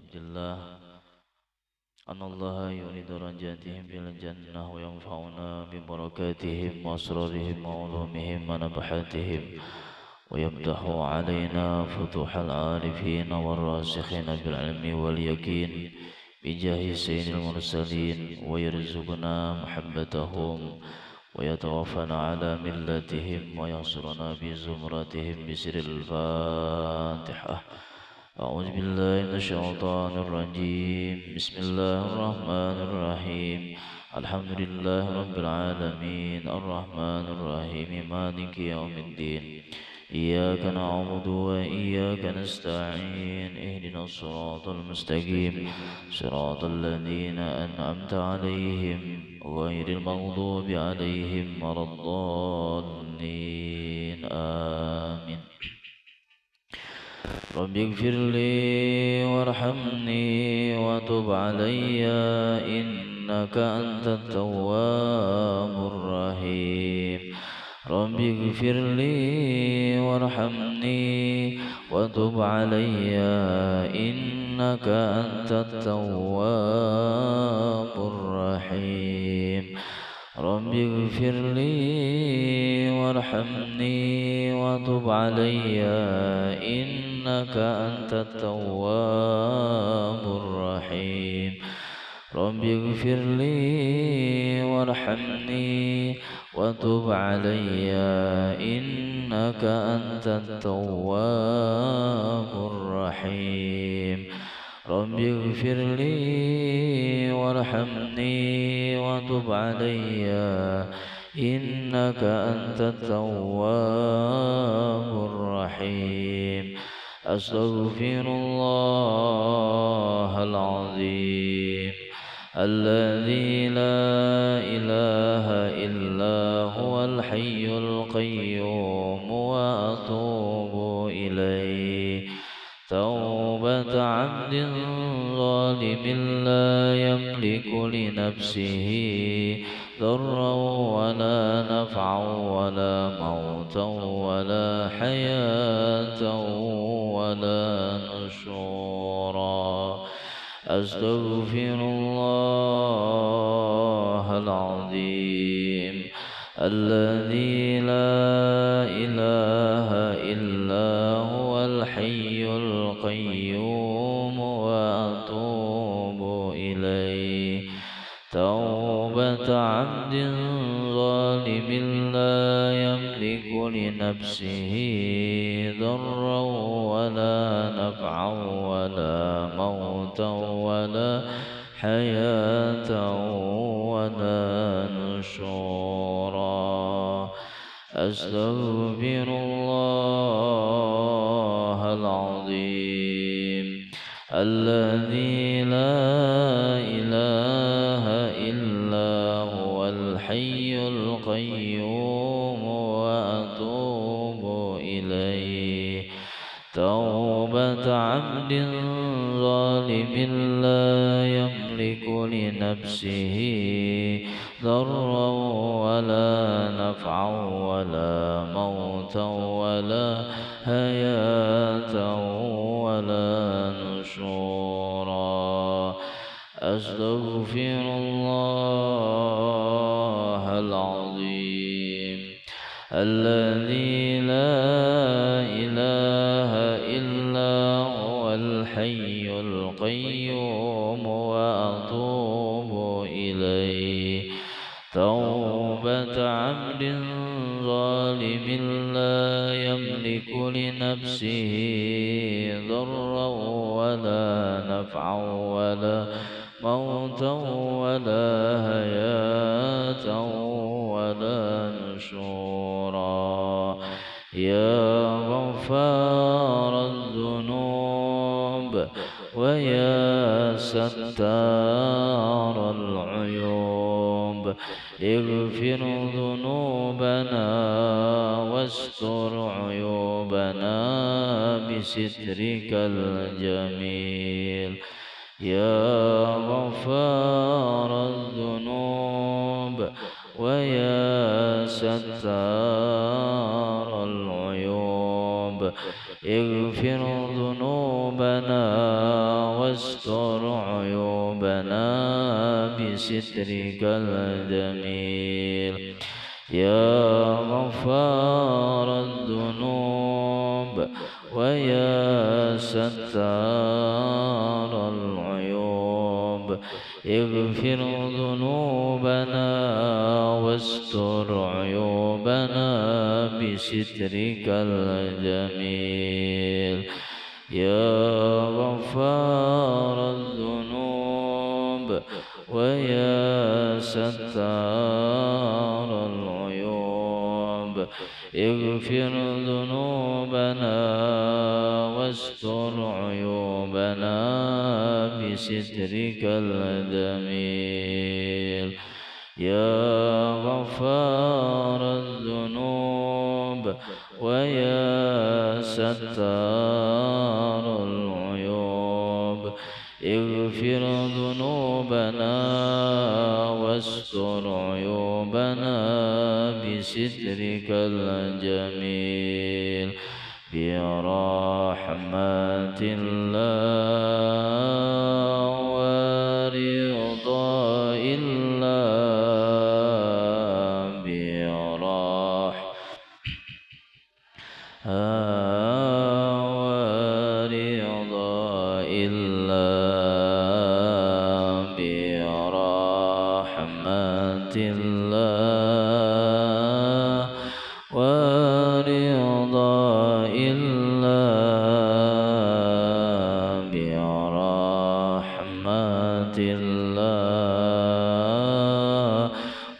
عبد الله أن الله يريد رجاتهم في الجنة وينفعنا ببركاتهم وأسرارهم وعلومهم ونبحاتهم ويفتح علينا فتوح العارفين والراسخين بالعلم واليقين بجاه سيد المرسلين ويرزقنا محبتهم ويتوفنا على ملتهم ويحصرنا بزمرتهم بسر الفاتحة. أعوذ بالله من الشيطان الرجيم. بسم الله الرحمن الرحيم. الحمد لله رب العالمين الرحمن الرحيم مالك يوم الدين. إياك نعبد وإياك نستعين. اهدنا الصراط المستقيم صراط الذين أنعمت عليهم غير المغضوب عليهم ولا الضالين. آمين. رب اغفر لي وارحمني وتب علي إنك أنت التواب الرحيم. رب اغفر لي وارحمني وتب علي إنك أنت التواب الرحيم. رب اغفر لي وارحمني وتب علي إنك أنت التواب الرحيم. رب اغفر لي وارحمني وتب علي إنك أنت التواب الرحيم. رب اغفر لي وارحمني وتب علي إنك أنت التواب الرحيم. أستغفر الله العظيم الذي لا إله إلا هو الحي القيوم وأتوب إليه توبة عبد ظالم لا يملك لنفسه ضرا ولا نفعا ولا موتا ولا حياة ولا نشورا. أستغفر الله العظيم الذي لا إله إلا هو الحي القيوم وأتوب إليه توبة عبد ظالم لا يملك لنفسه ضرا ولا نفعا ولا موتا ولا حياة ولا نشورا. أستغفر الله العظيم الذي لا إله إلا هو الحي القيوم وأتوب إليه توبة عبد ظالم لا يملك لنفسه ضرا ولا نفعا ولا موتا ولا حياة ولا نشورا. أستغفر الله العظيم الذي لا إله إلا هو الحي القيوم وأتوب إليه توبة عبد ظالم لا يملك لنفسه ضرا ولا نفعا ولا موتا ولا حياة ولا نشورا. يا غفار الذنوب ويا ستار العيوب اغفر ذنوبنا واستر عيوبنا بسترك الجميل. يا غفار الذنوب ويا ستار العيوب اغفر ذنوبنا واستر عيوبنا بسترك الجميل يا غفار الذنوب ويا ستار العيوب اغفر ذنوبنا واستر عيوبنا بسترك الجميل يا غفار الذنوب ويا ستار العيوب اغفر ذنوبنا واستر عيوبنا بسترك الجميل يا غفار الذنوب ويا ستار العيوب اغفر ذنوبنا واستر عيوبنا بسترك الجميل برحمة الله ورضا الله ورضا الله برحمة الله ورضا الله برحمة الله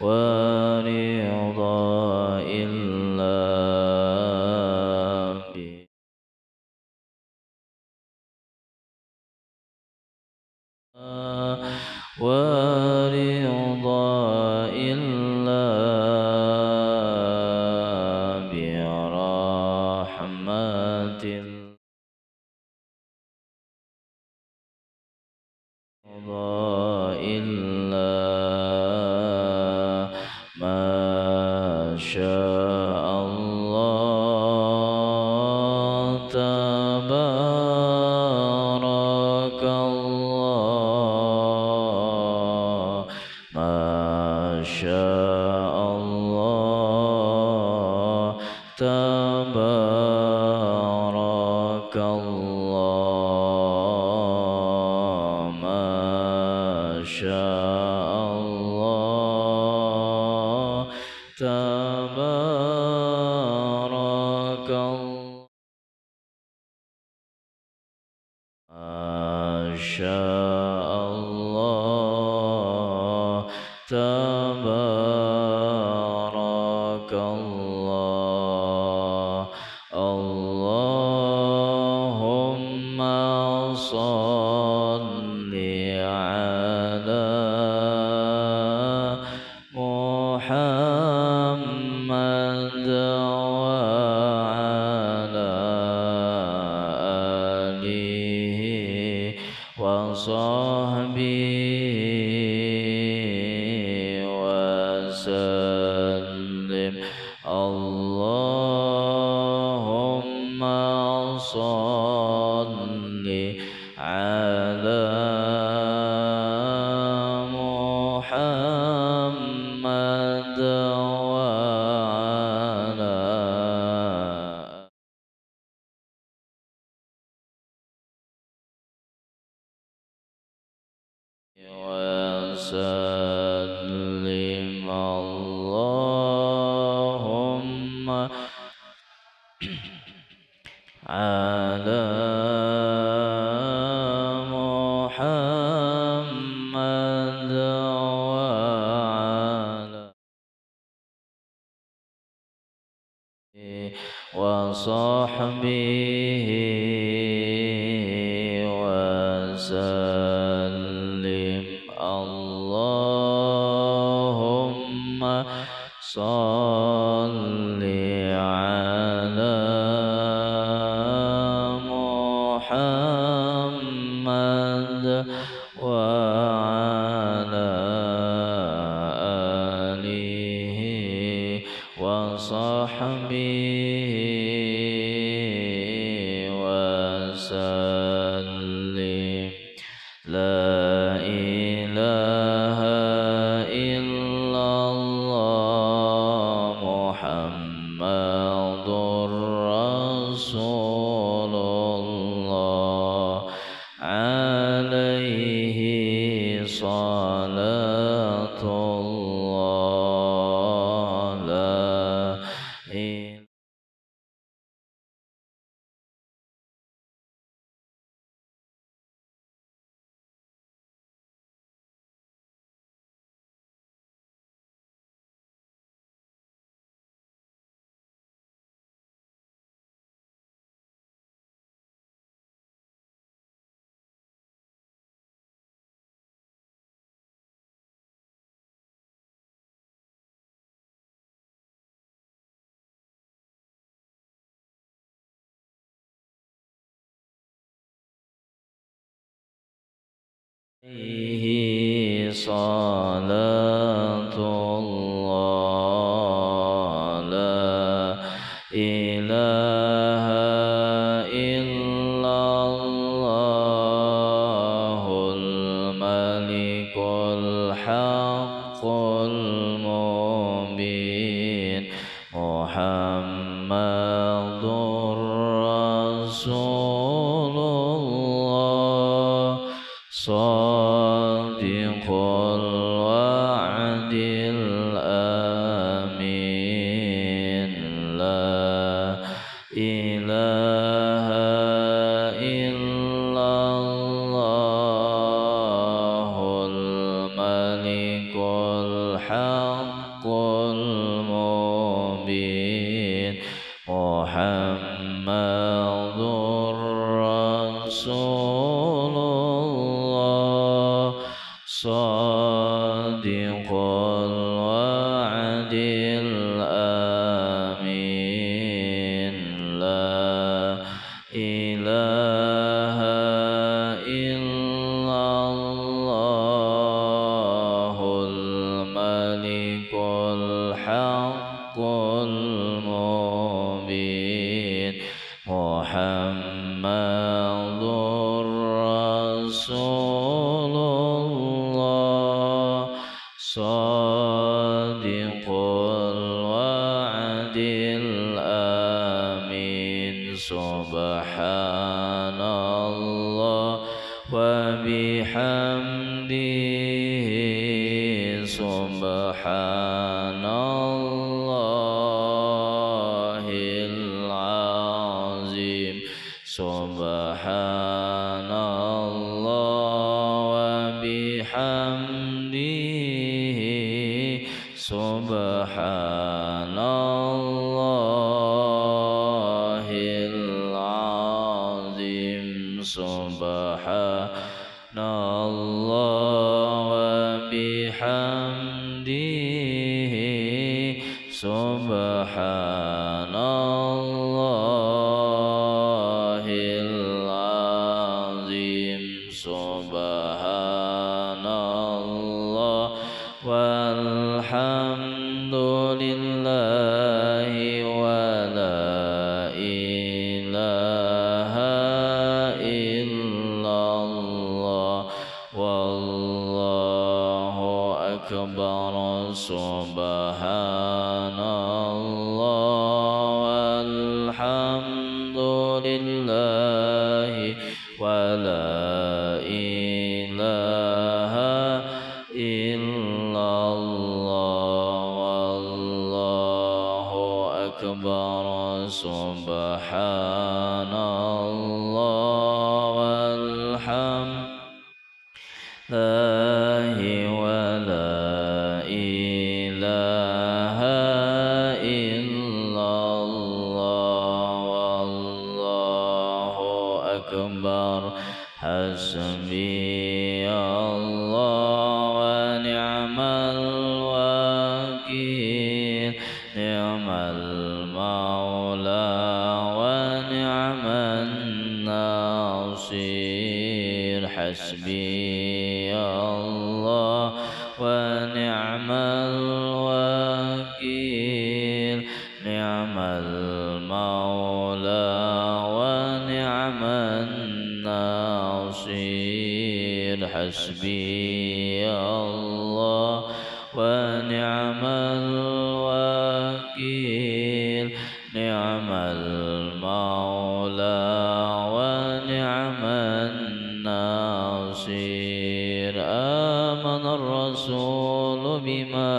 ورضا الله ورضا الله برحمة رضا الله ما شاء الله تبارك الله ما شاء الله تبارك الله ما شاء الله تبارك الله ما شاء الله تبارك الله اللهم صل على محمد وعلى آله وصحبه وسلم اللهم صل على محمد وعلى وسلم اللهم على محمد وعلى وصحبه وسلم اللهم صل على محمد وعلى آله وصحبه وسلم لا إله إلا الله محمد رسول الله عليه صلاة الله لا إله عليه صلاة الله لا إله إلا الله الملك الحق المبين محمد رسول الله صادق الوعد الأمين لا إله إلا الله الملك الحق المبين محمد رسول الله صادق الوعد الأمين لا إله إلا الله الملك الحق المبين محمد رسول الله صادق الوعد الأمين سبحان الله وبحمده سبحان الله العظيم سبحان الله وبحمده سبحان الله العظيم سبحان الله وبحمده سبحان الله العظيم سبحان الله والحمد لله ولا إله إلا الله والله أكبر سبحان الله والحمد لله ولا إله إلا الله والله أكبر سبحان الله والحمد لله ولا إله إلا الله والله أكبر حسبي الله ونعم الوكيل نعم المولى ونعم الناصير حسبي الله ونعم الوكيل نعم المولى ونعم الناصير حسبي الله ونعم الوكيل نعم المولى ونعم الناصر آمن الرسول بما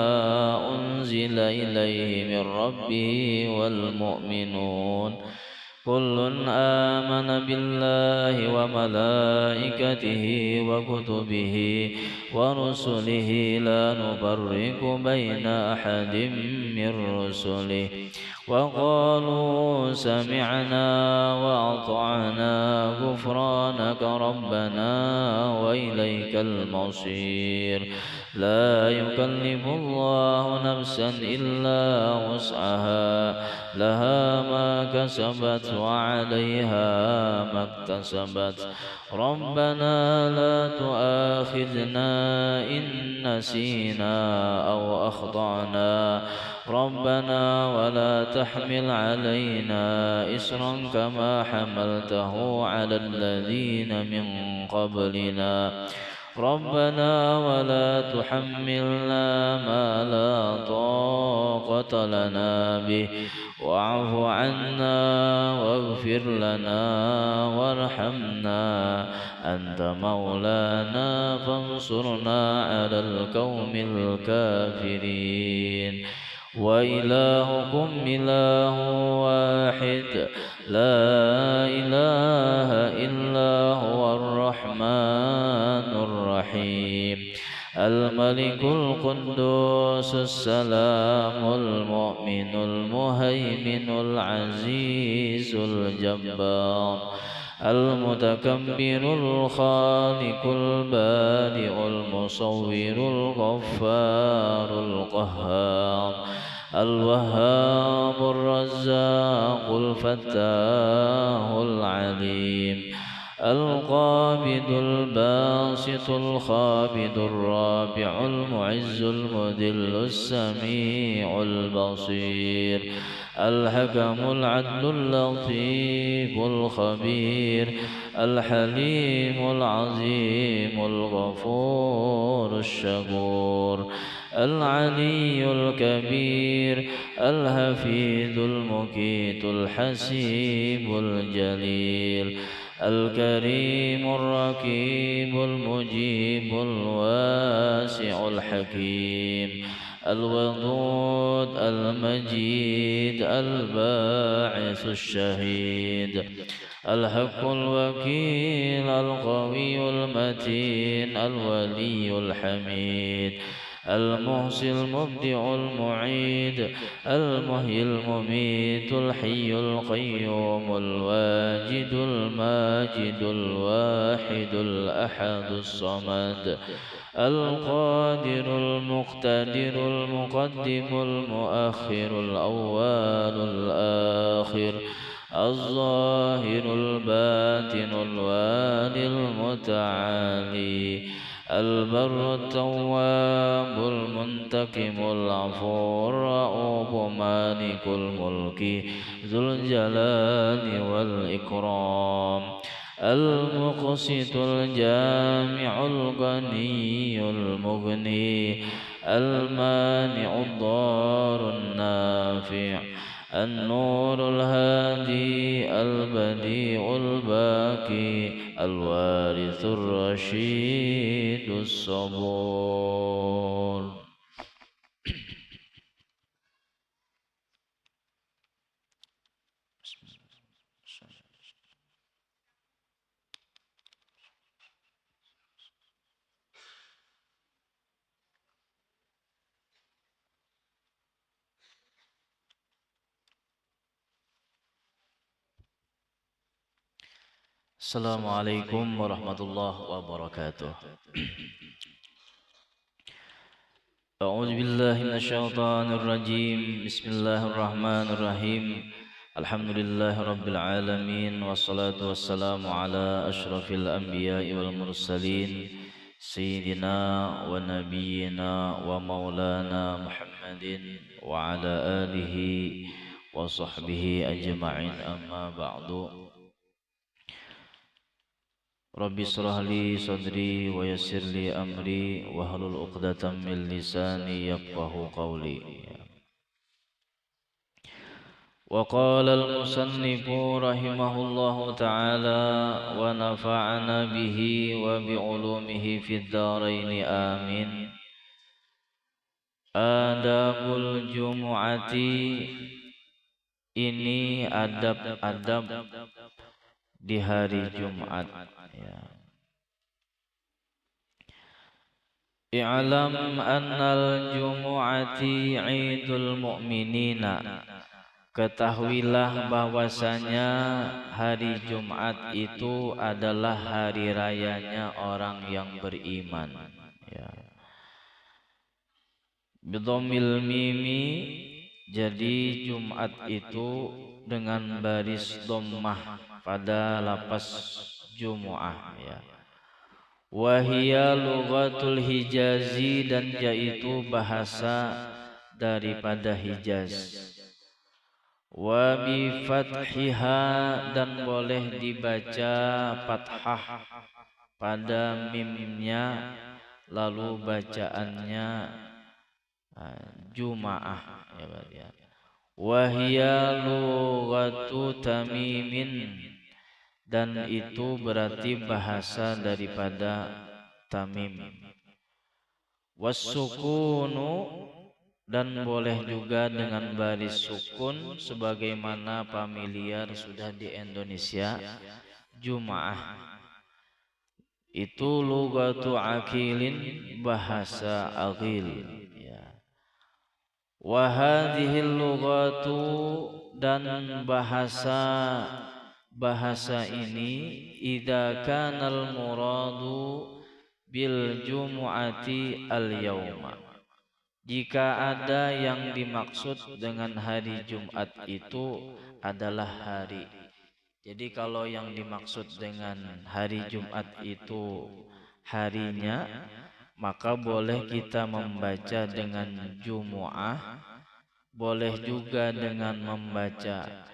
أنزل إليه من ربه والمؤمنون كل آمن بالله وملائكته وكتبه ورسله لا نفرق بين أحد من رسله وقالوا سمعنا وأطعنا غفرانك ربنا وإليك المصير لا يكلف الله نفسا إلا وسعها لها ما كسبت وعليها ما اكتسبت ربنا لا تؤاخذنا إن نسينا أو أخطأنا ربنا ولا تحمل علينا إصرا كما حملته على الذين من قبلنا ربنا ولا تحملنا ما لا طاقة لنا به واعف عنا واغفر لنا وارحمنا أنت مولانا فانصرنا على القوم الكافرين وإلهكم إله واحد لا إله إلا هو الرحمن الرحيم الملك القدوس السلام المؤمن المهيمن العزيز الجبار المتكبر الخالق البارئ المصور الغفار القهار الوهاب الرزاق الفتاح العليم القابض الباسط الخابض الرافع المعز المذل السميع البصير الحكم العدل اللطيف الخبير الحليم العظيم الغفور الشكور العلي الكبير الحفيظ المقيت الحسيب الجليل الكريم الرقيب المجيب الواسع الحكيم الودود المجيد الباعث الشهيد الحق الوكيل القوي المتين الولي الحميد المحصي المبدع المعيد المحيي المميت الحي القيوم الواجد الماجد الواحد الأحد الصمد القادر المقتدر المقدم المؤخر الأول الآخر الظاهر الباطن الوالي المتعالي البر التواب المنتقم العفو الرؤوف مالك الملك ذو الجلال والإكرام المقسط الجامع الغني المغني المانع الضار النافع النور الهادي البديع الباقي الوارث الرشيد الصبور. Assalamualaikum warahmatullahi wabarakatuh. A'udzu billahi minasyaitonir rajim. Bismillahirrahmanirrahim. Alhamdulillahi rabbil alamin wassalatu wassalamu ala asyrafil anbiya'i wal mursalin sayyidina wa nabiyyina wa maulana Muhammadin wa ala alihi wa sahbihi ajma'in amma ba'du. Rabbi shrah li sadri wa yassir li amri wahlul 'uqdatam min lisani yafqahu qawli. Wa qala al-musannifu rahimahullahu ta'ala wa nafa'ana bihi wa bi 'ulumihi fid dharain amin. Adabul Jumu'ati, ini adab-adab di hari Jumat, ya. I'lam annal Jumu'ati 'idul mu'minina, ketahuilah bahwasanya hari Jumat itu adalah hari rayanya orang yang beriman, ya. Bidhammil mimi, jadi Jumat itu dengan baris dhammah pada lapas Jumu'ah, ya. Wahia lughatul Hijazi, dan yaitu bahasa daripada Hijaz. Wa bi fathiha, dan boleh dibaca fathah pada mimnya, lalu bacaannya Juma'ah, ya berarti, ya. Wahia lughatu Tamimin, dan itu berarti bahasa daripada Tamim. Wassukunu, dan boleh juga dengan baris sukun sebagaimana familiar sudah di Indonesia. Juma'ah itu lughatu Aqilin, bahasa Aqil, ya. Wa hadhil lughatu, dan bahasa ini idza kanal muradu bil jumu'ati al yauma, jika ada yang dimaksud dengan hari Jumat itu adalah hari. Jadi kalau yang dimaksud dengan hari Jumat itu harinya, maka boleh kita membaca dengan Jumu'ah, boleh juga dengan membaca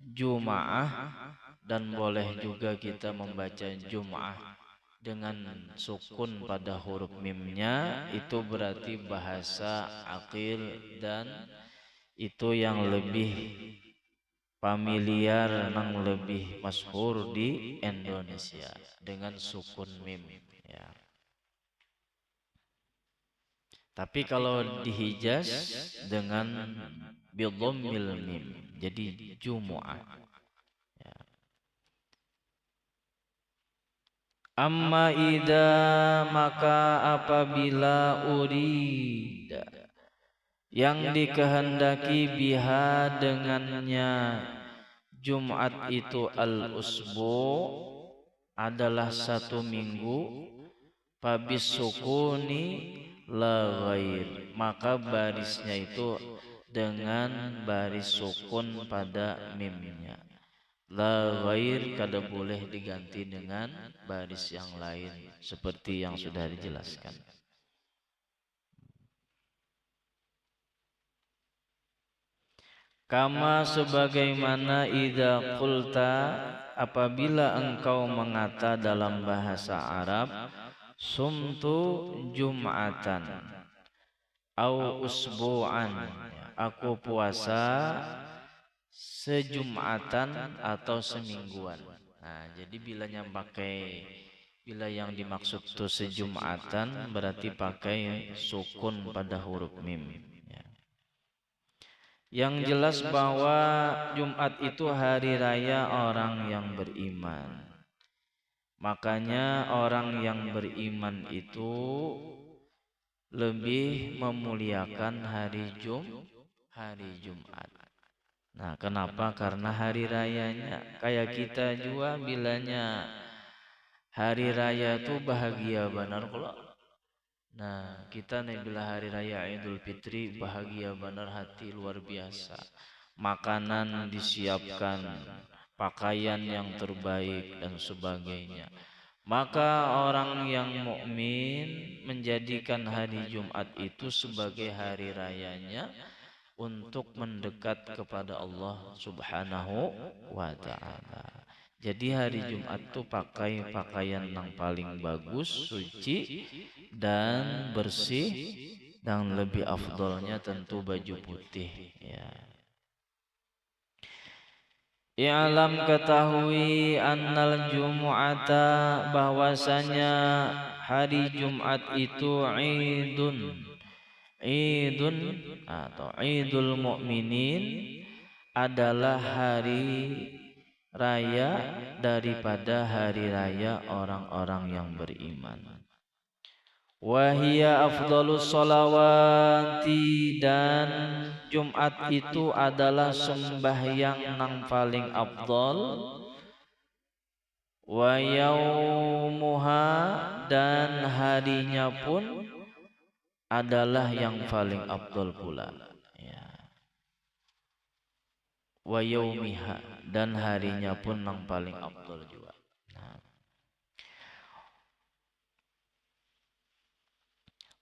Juma'ah, dan boleh juga kita membaca Jum'ah dengan sukun pada huruf mimnya. Itu berarti bahasa Aqil, dan itu yang lebih familiar, yang lebih masyhur di Indonesia dengan sukun mim, ya. Tapi kalau di Hijaz dengan bidhammil mim, jadi Jumu'ah, ya. Amma idza, maka apabila urida, yang dikehendaki biha dengannya Jumat itu al-usbu, adalah satu minggu, fabis sukuni la ghair, maka barisnya itu dengan baris sukun pada mimnya. La ghair kada boleh diganti dengan baris yang lain seperti yang sudah dijelaskan. Kama sebagaimana idza qulta, apabila engkau mengata dalam bahasa Arab, sumtu jum'atan au usbu'an, aku puasa sejumatan atau semingguan. Nah, jadi bila yang dimaksud itu sejumatan berarti pakai sukun pada huruf mim, ya. Yang jelas bahwa Jumat itu hari raya orang yang beriman. Makanya orang yang beriman itu lebih memuliakan hari Jumat. Nah, kenapa? Karena hari rayanya. Kayak kita juga bilanya hari raya itu bahagia benar kalau. Nah, kita nih bila hari raya Idul Fitri bahagia benar, hati luar biasa. Makanan disiapkan, pakaian yang terbaik dan sebagainya. Maka orang yang mukmin menjadikan hari Jumat itu sebagai hari rayanya untuk mendekat kepada Allah Subhanahu wa ta'ala. Jadi hari Jumat tuh pakai pakaian yang paling bagus, suci dan bersih, dan lebih afdolnya tentu baju putih ya. I'lam ketahui annal jumu'ata bahwasanya hari Jumat itu idun atau idul mukminin adalah hari raya daripada hari raya orang-orang yang beriman. Wahia afdalus sholawati, dan Jumat itu adalah sembahyang yang paling afdal. Wa yaumuha, dan harinya pun adalah yang paling afdal pula ya. Wa yaumiha, dan harinya pun yang paling afdal juga. Nah.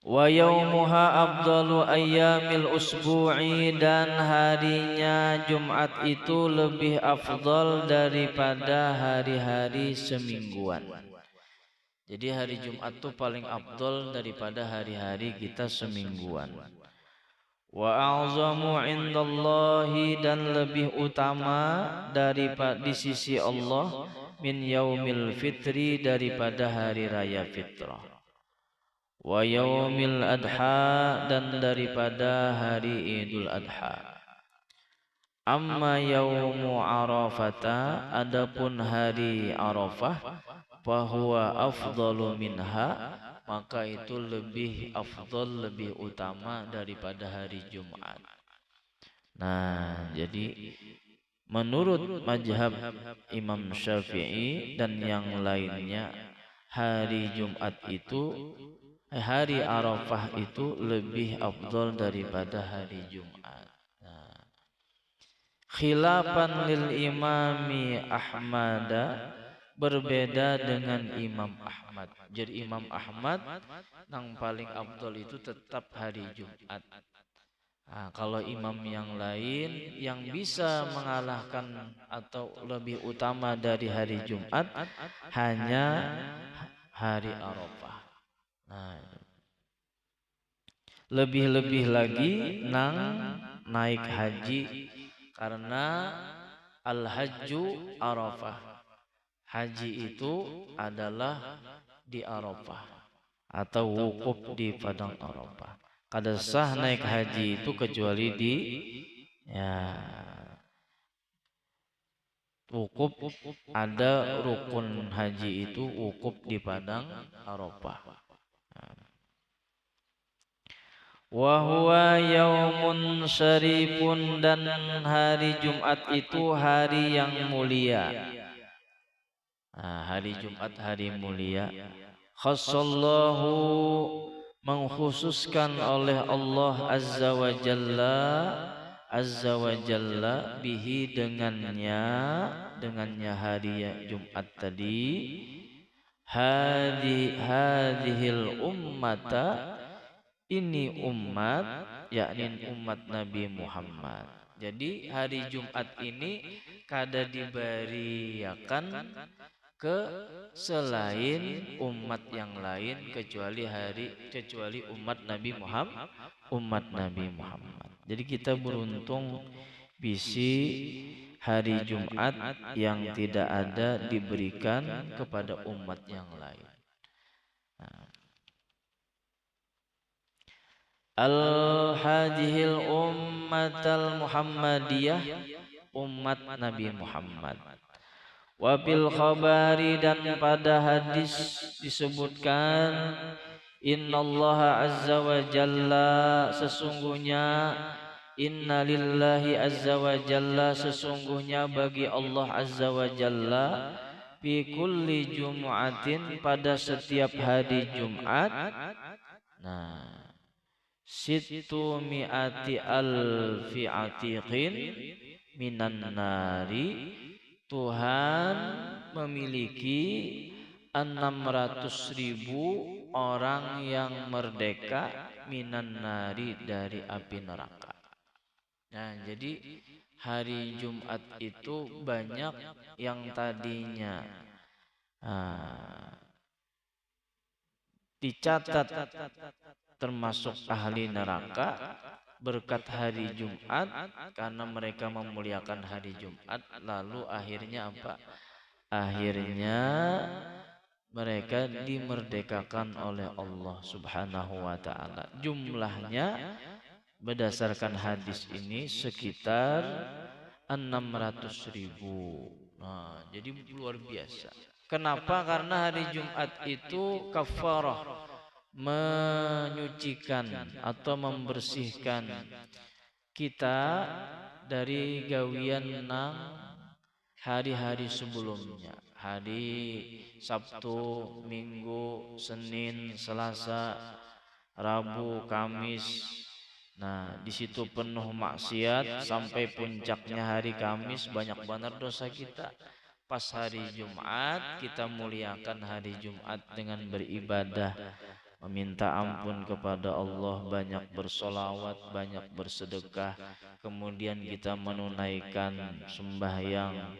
Wa yaumuha afdalu ayyamil usbu'i, dan harinya Jumat itu lebih afdal daripada hari-hari semingguan. Jadi hari Jumat itu paling afdal daripada hari-hari kita semingguan. Wa a'zamu indallahi, dan lebih utama daripada di sisi Allah, min yaumil fitri, daripada hari raya fitrah. Wa yaumil adha, dan daripada hari Idul Adha. Amma yaumu Arafata, adapun hari Arafah, fahuwa afdalu minha, maka itu lebih afdal, lebih utama daripada hari Jumat. Nah, jadi menurut mazhab Imam Syafi'i dan yang lainnya, hari Jumat itu, hari Arafah itu lebih afdal daripada hari Jumat. Nah, khilafan lil imami Ahmad, berbeda dengan Imam Ahmad. Jadi Imam Ahmad yang paling afdal itu tetap hari Jumat. Nah, kalau imam yang lain yang bisa mengalahkan atau lebih utama dari hari Jumat hanya hari Arafah. Nah, lebih-lebih lagi nang naik haji, karena al-hajju Arafah. Haji itu adalah di Arafah atau wukuf di padang Arafah. Kada sah naik haji itu kecuali di ya wukuf. Ada rukun haji itu wukuf di padang Arafah. Wa huwa yaumun syarifun, dan hari Jumat itu hari yang mulia. Nah, hari Jumat hari mulia. Khassallahu, mengkhususkan oleh Allah Azza wa Jalla, bihi, dengannya hari Jumat tadi, hadhil ummata, ini umat, yakni umat Nabi Muhammad. Jadi hari Jumat ini kada diberiakan ke selain umat yang lain kecuali umat Nabi Muhammad. Jadi kita beruntung bisi hari Jumat yang tidak ada diberikan kepada umat yang lain. Nah. Al-hadihil ummatal Muhammadiyah, umat Nabi Muhammad. Wabil khabari, dan pada hadis disebutkan, innallaha azza wa jalla, sesungguhnya, inna lillahi azza wa jalla, sesungguhnya bagi Allah azza wa jalla, fi kulli jum'atin, pada setiap hari Jumat. Nah, sittu mi'ati alfi atiqin minan nari, Tuhan memiliki 600.000 orang yang merdeka minan nari, dari api neraka. Nah, jadi hari Jumat itu banyak yang tadinya dicatat termasuk ahli neraka berkat hari Jumat, karena mereka memuliakan hari Jumat. Lalu akhirnya apa? Akhirnya mereka dimerdekakan oleh Allah Subhanahu wa taala. Jumlahnya berdasarkan hadis ini sekitar 600.000. Nah, jadi luar biasa. Kenapa? Karena hari Jumat itu kafarah, menyucikan atau membersihkan kita dari gawian nang hari-hari sebelumnya. Hari Sabtu, Minggu, Senin, Selasa, Rabu, Kamis. Nah, di situ penuh maksiat sampai puncaknya hari Kamis, banyak banget dosa kita. Pas hari Jumat kita muliakan hari Jumat dengan beribadah, meminta ampun kepada Allah, banyak bersolawat, banyak bersedekah. Kemudian kita menunaikan sembahyang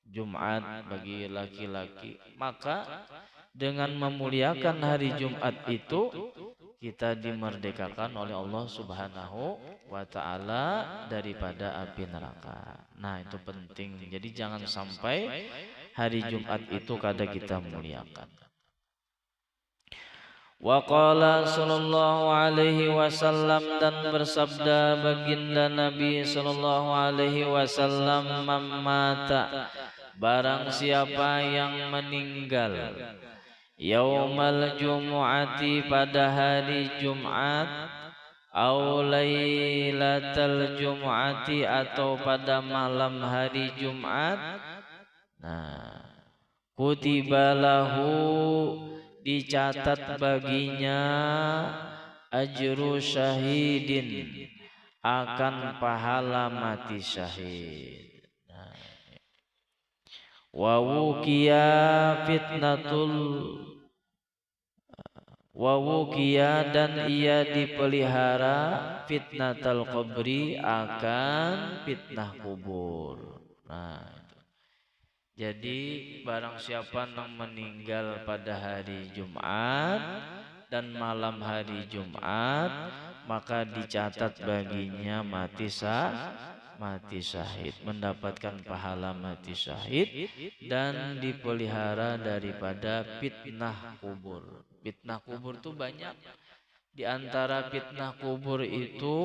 Jumat bagi laki-laki. Maka dengan memuliakan hari Jumat itu kita dimerdekakan oleh Allah Subhanahu wa taala daripada api neraka. Nah, itu penting. Jadi jangan sampai hari Jumat itu kada kita muliakan. Wa qala sallallahu alaihi wasallam, dan bersabda baginda Nabi sallallahu alaihi wasallam, "Mamata, barang siapa yang meninggal yaumal jumu'ati pada hari Jumat, au lailatal jumu'ati atau pada malam hari Jumat, nah, kutiba lahu, dicatat baginya ajru syahidin, akan pahala mati syahid. Nah, wa wuqiya fitnatul, wa wuqiya, dan ia dipelihara fitnatul qabri, akan fitnah kubur. Nah, jadi barang siapa yang meninggal pada hari Jumat dan malam hari Jumat, maka dicatat baginya mati syahid, mendapatkan pahala mati syahid dan dipelihara daripada fitnah kubur. Fitnah kubur itu banyak. Di antara fitnah kubur itu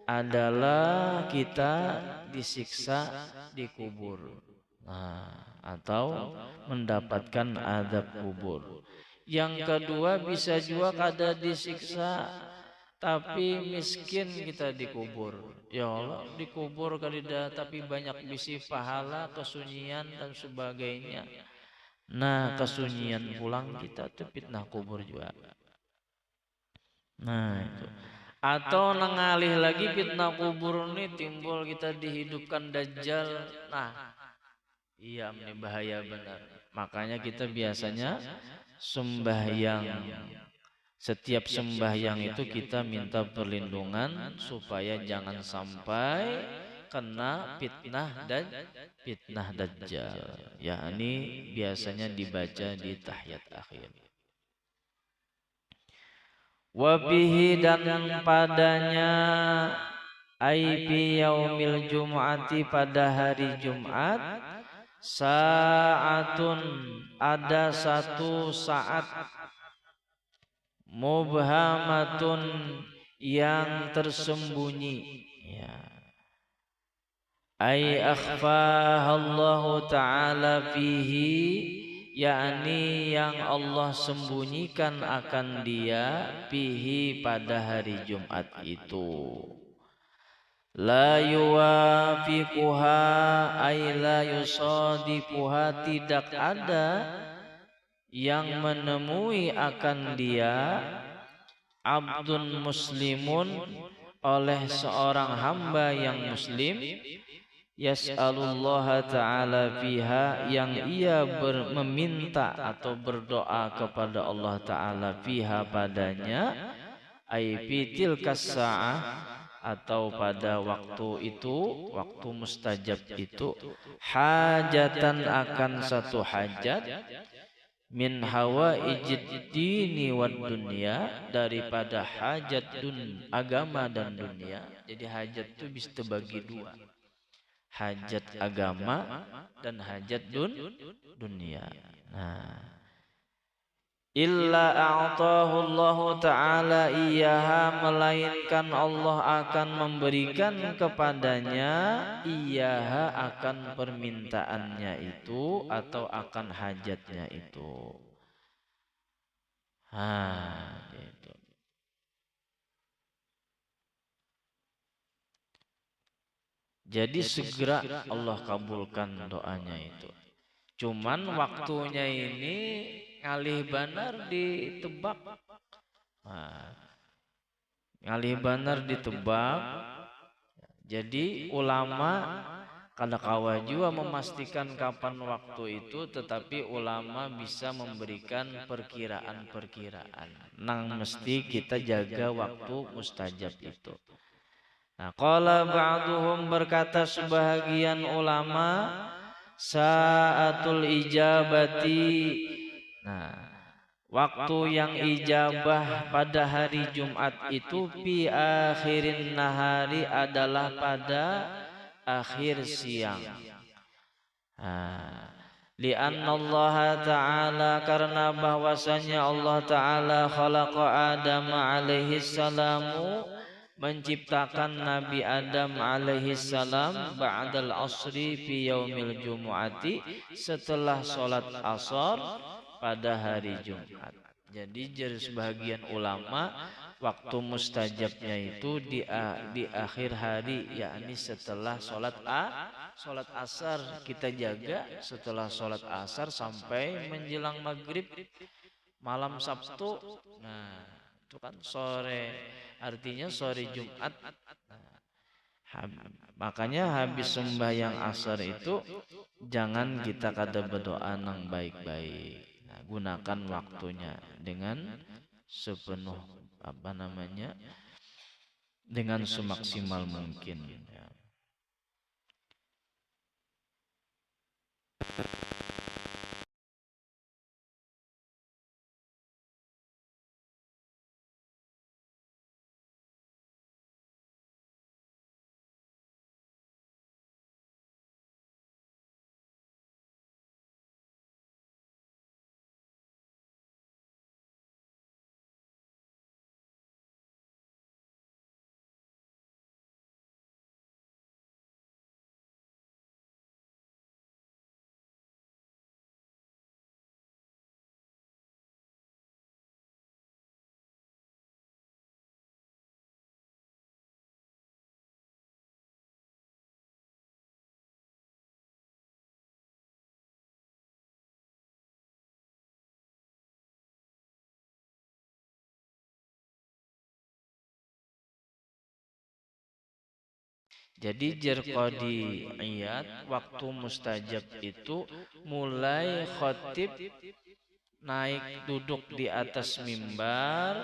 adalah kita disiksa di kubur. Nah, atau mendapatkan azab kubur. Yang kedua, bisa juga kada disiksa tapi miskin kita dikubur. Ya Allah, dikubur kadida tapi banyak bisi pahala, kesunyian dan sebagainya. Nah, kesunyian pulang kita itu fitnah kubur juga. Nah, itu. Atau nengalih lagi fitnah kubur ini timbul kita dihidupkan Dajjal. Nah, iya, ini bahaya benar. Makanya kita biasanya sembahyang, setiap sembahyang itu kita minta perlindungan supaya jangan sampai kena fitnah Dajjal. Ya, ini biasanya dibaca di tahiyat akhir. Wabihi, dan padanya aipi yaumil jum'ati, pada hari Jumat, sa'atun, ada satu saat, mubhamatun, yang tersembunyi, ya, ay akhfahallahu ta'ala fihi, yakni yang Allah sembunyikan akan dia, fihi, pada hari Jumat itu. La yuwafiquha, ay la yusadiquha, tidak ada yang menemui akan dia, abdun muslimun, oleh seorang hamba yang muslim, yas'alullaha ta'ala fiha, yang ia meminta atau berdoa kepada Allah ta'ala, fiha, padanya, ay fitil kasa'ah, atau pada waktu itu, waktu mustajab itu, hajatan akan satu hajat, min hawa dini wad dunia, daripada hajat agama dan dunia. Jadi hajat itu bisa terbagi dua, hajat agama dan hajat dunia. Nah, illa a'tahu Allah Ta'ala iyaha, melainkan Allah akan memberikan kepadanya iyaha, akan permintaannya itu atau akan hajatnya itu. Gitu. Jadi segera Allah kabulkan doanya itu. Cuman waktunya ini ngalih banar ditebak. Nah, ngalih banar ditebak. Jadi ulama kada kawa juga memastikan kapan waktu itu, tetapi ulama bisa memberikan perkiraan-perkiraan. Nang mesti kita jaga waktu mustajab itu. Nah, qala ba'duhum, berkata sebahagian ulama, sa'atul ijabati. Nah, waktu yang ijabah pada hari Jumat itu fi akhirin nahari, adalah pada akhir siang. Lianna Allah Ta'ala, karena bahwasanya Allah Ta'ala khalaqa Adam alaihi salamu, menciptakan Nabi Adam alaihi salam, ba'dal asri fi yaumil jumu'ati, setelah sholat asar pada hari Jumat. Jadi sebagian ulama waktu mustajabnya itu di akhir hari, yakni setelah sholat asar. Kita jaga setelah sholat asar sampai menjelang maghrib malam Sabtu. Nah, itu kan sore, artinya sore Jumat. Makanya habis sembahyang asar itu jangan kita kada berdoa nang baik-baik. Nah, gunakan waktunya dengan sepenuh dengan semaksimal mungkin. Ya. Jadi jerqadi iyad, waktu mustajab itu mulai khotib naik duduk di atas mimbar,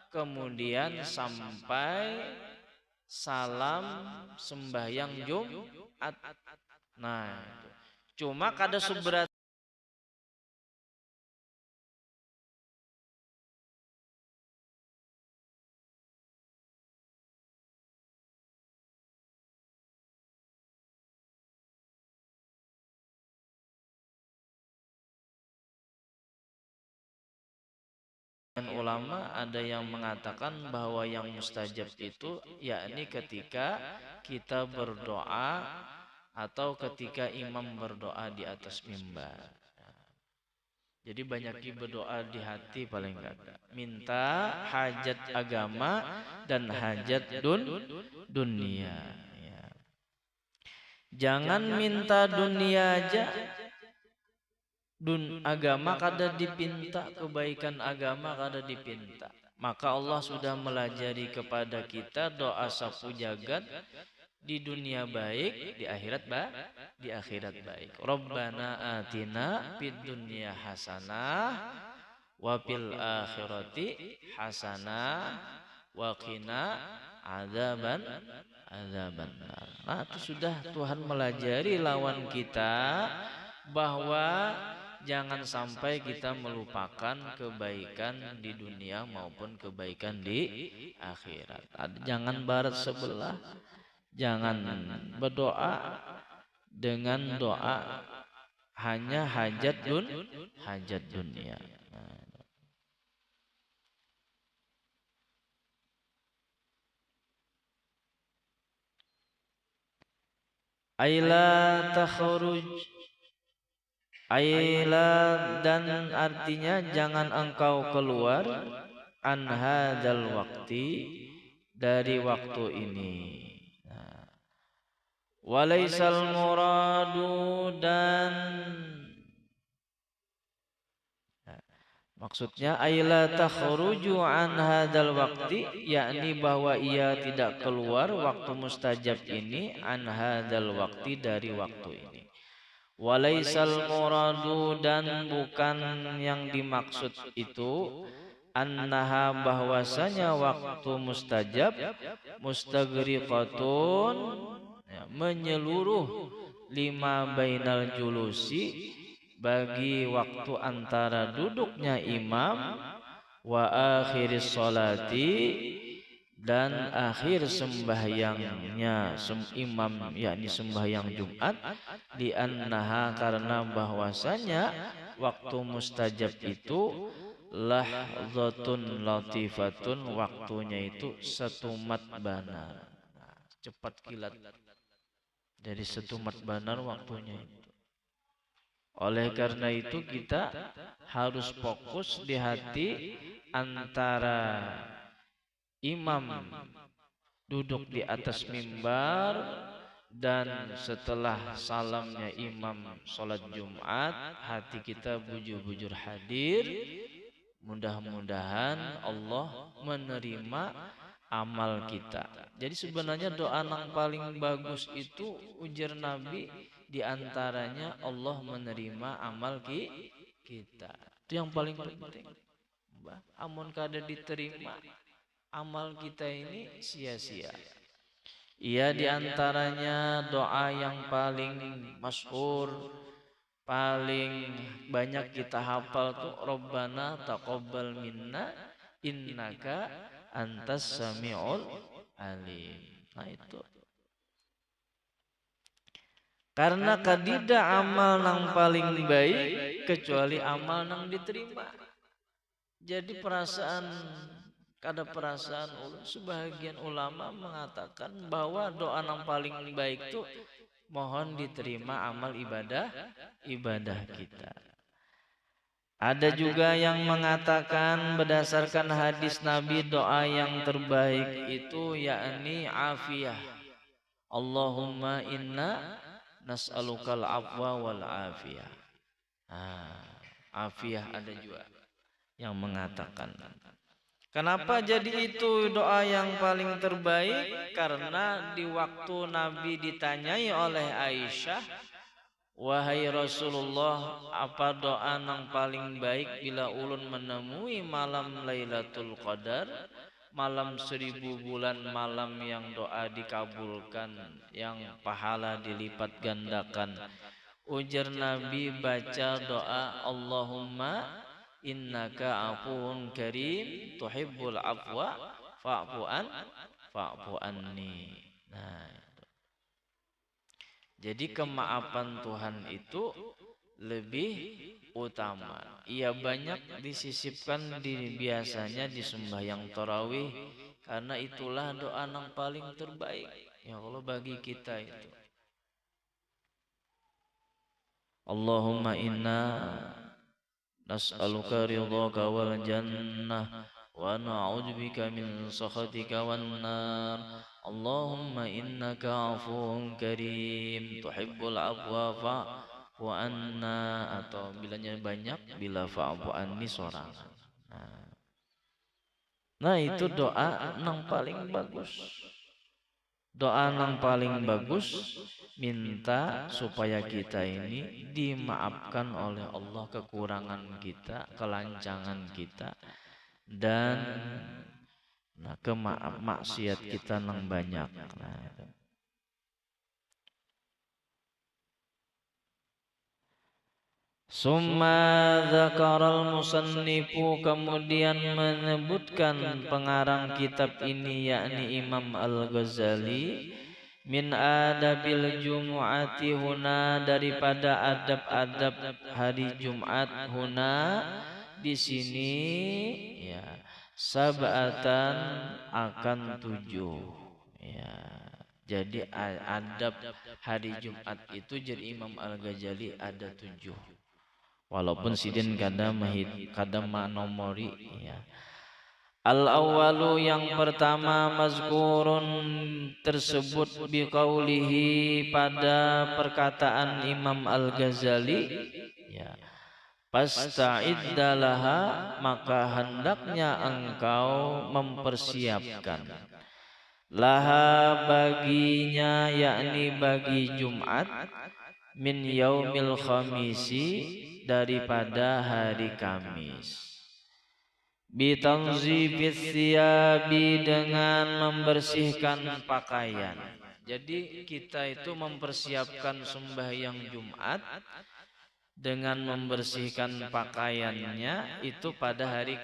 kemudian sampai salam sembahyang Jumat. Nah, cuma kada seberat ulama, ada yang mengatakan bahwa yang mustajab itu yakni ketika kita berdoa atau ketika imam berdoa di atas mimbar. Jadi banyak berdoa di hati, paling enggak minta hajat agama dan hajat dunia. Ya. Jangan minta dunia aja. Agama kada dipinta, kebaikan agama kada dipinta. Maka Allah sudah melajari kepada kita doa sapu jagat, di dunia baik, di akhirat baik. Rabbana atina fid dunya hasanah wa fil akhirati hasanah wa qina adzaban nar. Nah, itu sudah Tuhan melajari lawan kita bahwa jangan sampai kita melupakan kebaikan di dunia maupun kebaikan di akhirat. Jangan barat sebelah, jangan berdoa dengan doa hanya hajat dunia. Aila takhruj, aila, dan artinya jangan engkau keluar an hadzal waqti, dari waktu ini. Walaisal muradu, dan maksudnya aila takhruju an hadzal waqti, yakni bahwa ia tidak keluar waktu mustajab ini, an hadzal waqti, dari waktu ini. Walaisal muradu, dan bukan yang dimaksud itu, annaha, bahwasanya waktu mustajab, mustaghriqatun, ya, menyeluruh, lima bainal julusi, bagi waktu antara duduknya imam, wa akhiris sholati, dan akhir sembahyangnya imam, yakni sembahyang Jumat, di annaha, karena bahwasanya waktu mustajab itu lahzatun latifatun, waktunya itu setumat banar, cepat kilat, jadi setumat banar waktunya itu. Oleh karena itu kita harus fokus di hati antara imam duduk di atas mimbar dan setelah salamnya imam sholat Jumat, hati kita bujur-bujur hadir. Mudah-mudahan Allah menerima amal kita. Jadi sebenarnya doa yang paling bagus itu, ujar Nabi, diantaranya Allah menerima amal kita. Itu yang paling penting. Amun kada diterima, amal kita ini sia-sia. Ia diantaranya doa yang paling masyhur, paling banyak kita hafal tuh, Rabbana taqabbal minna innaka antas samiul alim. Nah itu. Karena kadida amal nang paling baik kecuali amal nang diterima. Jadi perasaan sebagian ulama mengatakan bahwa doa yang paling baik itu mohon diterima amal ibadah kita. Ada juga yang mengatakan berdasarkan hadis Nabi, doa yang terbaik itu yakni afiyah. Allahumma inna nas'alukal afwa wal afiyah. Afiyah ada juga yang mengatakan. Kenapa jadi itu doa yang paling terbaik? Karena di waktu Nabi ditanyai oleh Aisyah, wahai Rasulullah, apa doa yang paling baik bila ulun menemui malam Lailatul Qadar, malam 1000 bulan, malam yang doa dikabulkan, yang pahala dilipat gandakan. Ujar Nabi, baca doa Allahumma innaka afuun karim tuhibbul afwa fa'fu anni. Nah, jadi kemaafan Tuhan itu lebih utama. Ia banyak disisipkan biasanya di sembahyang tarawih, karena itulah doa yang paling terbaik ya Allah bagi kita itu. Allahumma inna nas'aluka ridhaka wal jannah wa na'udzubika min sakhatika wan nar. Allahumma innaka afuwun karim tuhibbul afwa fa'fu anna, atau bilanya banyak, bila fa'fu anni sorangan. Nah itu doa yang paling bagus. Doa yang paling bagus, minta supaya kita ini dimaafkan oleh Allah kekurangan kita, kelancangan kita, dan Nah, maksiat kita nang banyak. Nah, itu. Summa dzakaral musannifu, kemudian menyebutkan pengarang kitab ini yakni Imam Al-Ghazali, min adabil jumu'ati huna, daripada adab-adab hari Jumat huna di sini ya, sab'atan akan 7 ya. Jadi adab hari Jumat itu jadi Imam Al-Ghazali ada 7. Walaupun sidin kadang manomori ya. Al-awwalu, yang pertama, mazkurun, tersebut biqaulihi, pada perkataan Imam Al-Ghazali ya, fasta'iddalaha, maka hendaknya engkau mempersiapkan, laha, baginya, yakni bagi Jumat, min yaumil khamisi, daripada hari Kamis, bitanzifis siyabi, dengan membersihkan pakaian. Jadi kita itu mempersiapkan sembahyang Jumat dengan membersihkan pakaiannya itu pada hari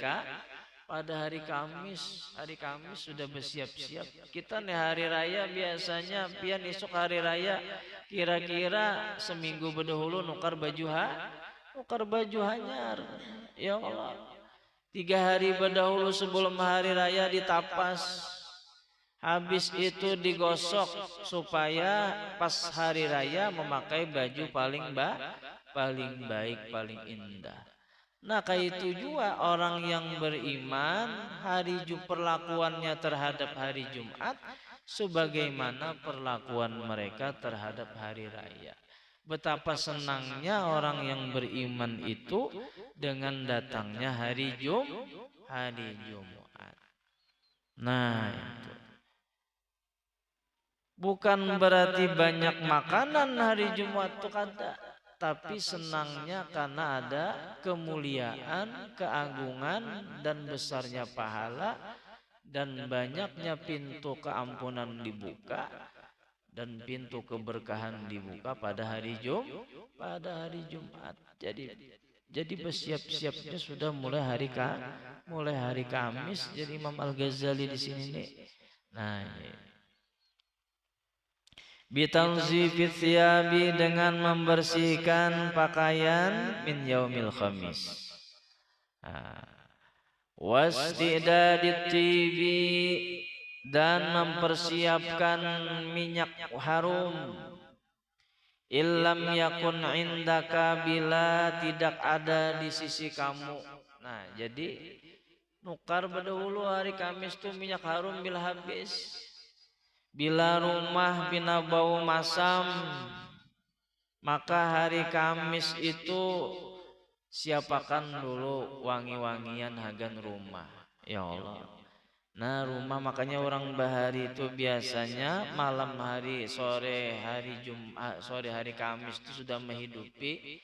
Kamis. Hari Kamis sudah bersiap-siap. Kita nih hari raya biasanya pian esok hari raya kira-kira seminggu berdahulu nukar baju hanyar. Ya Allah. 3 hari berdahulu sebelum hari raya ditapas. Habis itu digosok supaya pas hari raya memakai baju paling baik, paling indah. Nah, kayak itu juga orang yang beriman, perlakuannya terhadap hari Jumat sebagaimana perlakuan mereka terhadap hari raya. Betapa senangnya orang yang beriman itu dengan datangnya hari Jumat. Nah, itu bukan berarti banyak makanan hari Jumat itu kada, tapi senangnya karena ada kemuliaan, keagungan, dan besarnya pahala, dan banyaknya pintu keampunan dibuka, dan pintu keberkahan dibuka pada hari Jumat. Jadi bersiap-siapnya sudah mulai hari Kamis. Jadi Imam Al-Ghazali di sini nih. Nah, bitanzifis siyabi, dengan membersihkan pakaian, min yaumil khamis. Wastidadit tibi, dan mempersiapkan minyak harum, illam yakun indaka, bila tidak ada di sisi kamu. Nah, jadi nukar berdahulu hari Kamis tuh minyak harum bila habis, bila rumah bina bau masam, maka hari Kamis itu siapakan dulu wangi-wangian hagan rumah. Ya Allah. Nah, rumah, makanya orang bahari itu biasanya malam hari, sore hari Jumat, sore hari Kamis itu sudah menghidupi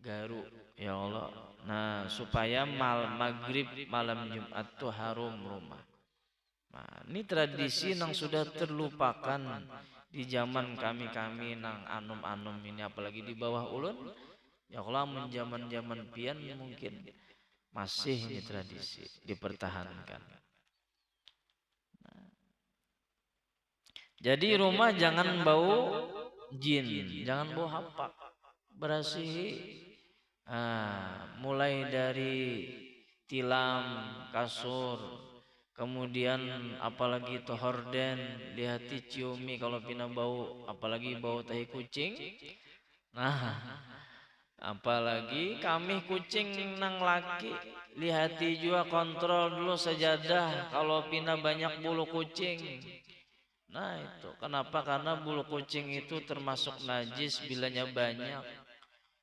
garu. Ya Allah. Nah, supaya maghrib malam Jumat itu harum rumah. Nah, ini tradisi yang sudah terlupakan di zaman kami nang anum-anum ini, apalagi di bawah ulun. Ya Allah, menjaman-jaman pian mungkin masih ini tradisi dipertahankan. Jadi rumah jangan bau jin, jangan bau hapak, berasihi. Mulai dari tilam, kasur, kemudian apalagi itu horden, lihati ciumi kalau pina bau, apalagi bau tahi kucing. Nah, apalagi kami kucing nang laki, lihati juga, kontrol dulu sajadah kalau pina banyak bulu kucing. Nah, itu kenapa? Karena bulu kucing itu termasuk najis bilanya banyak.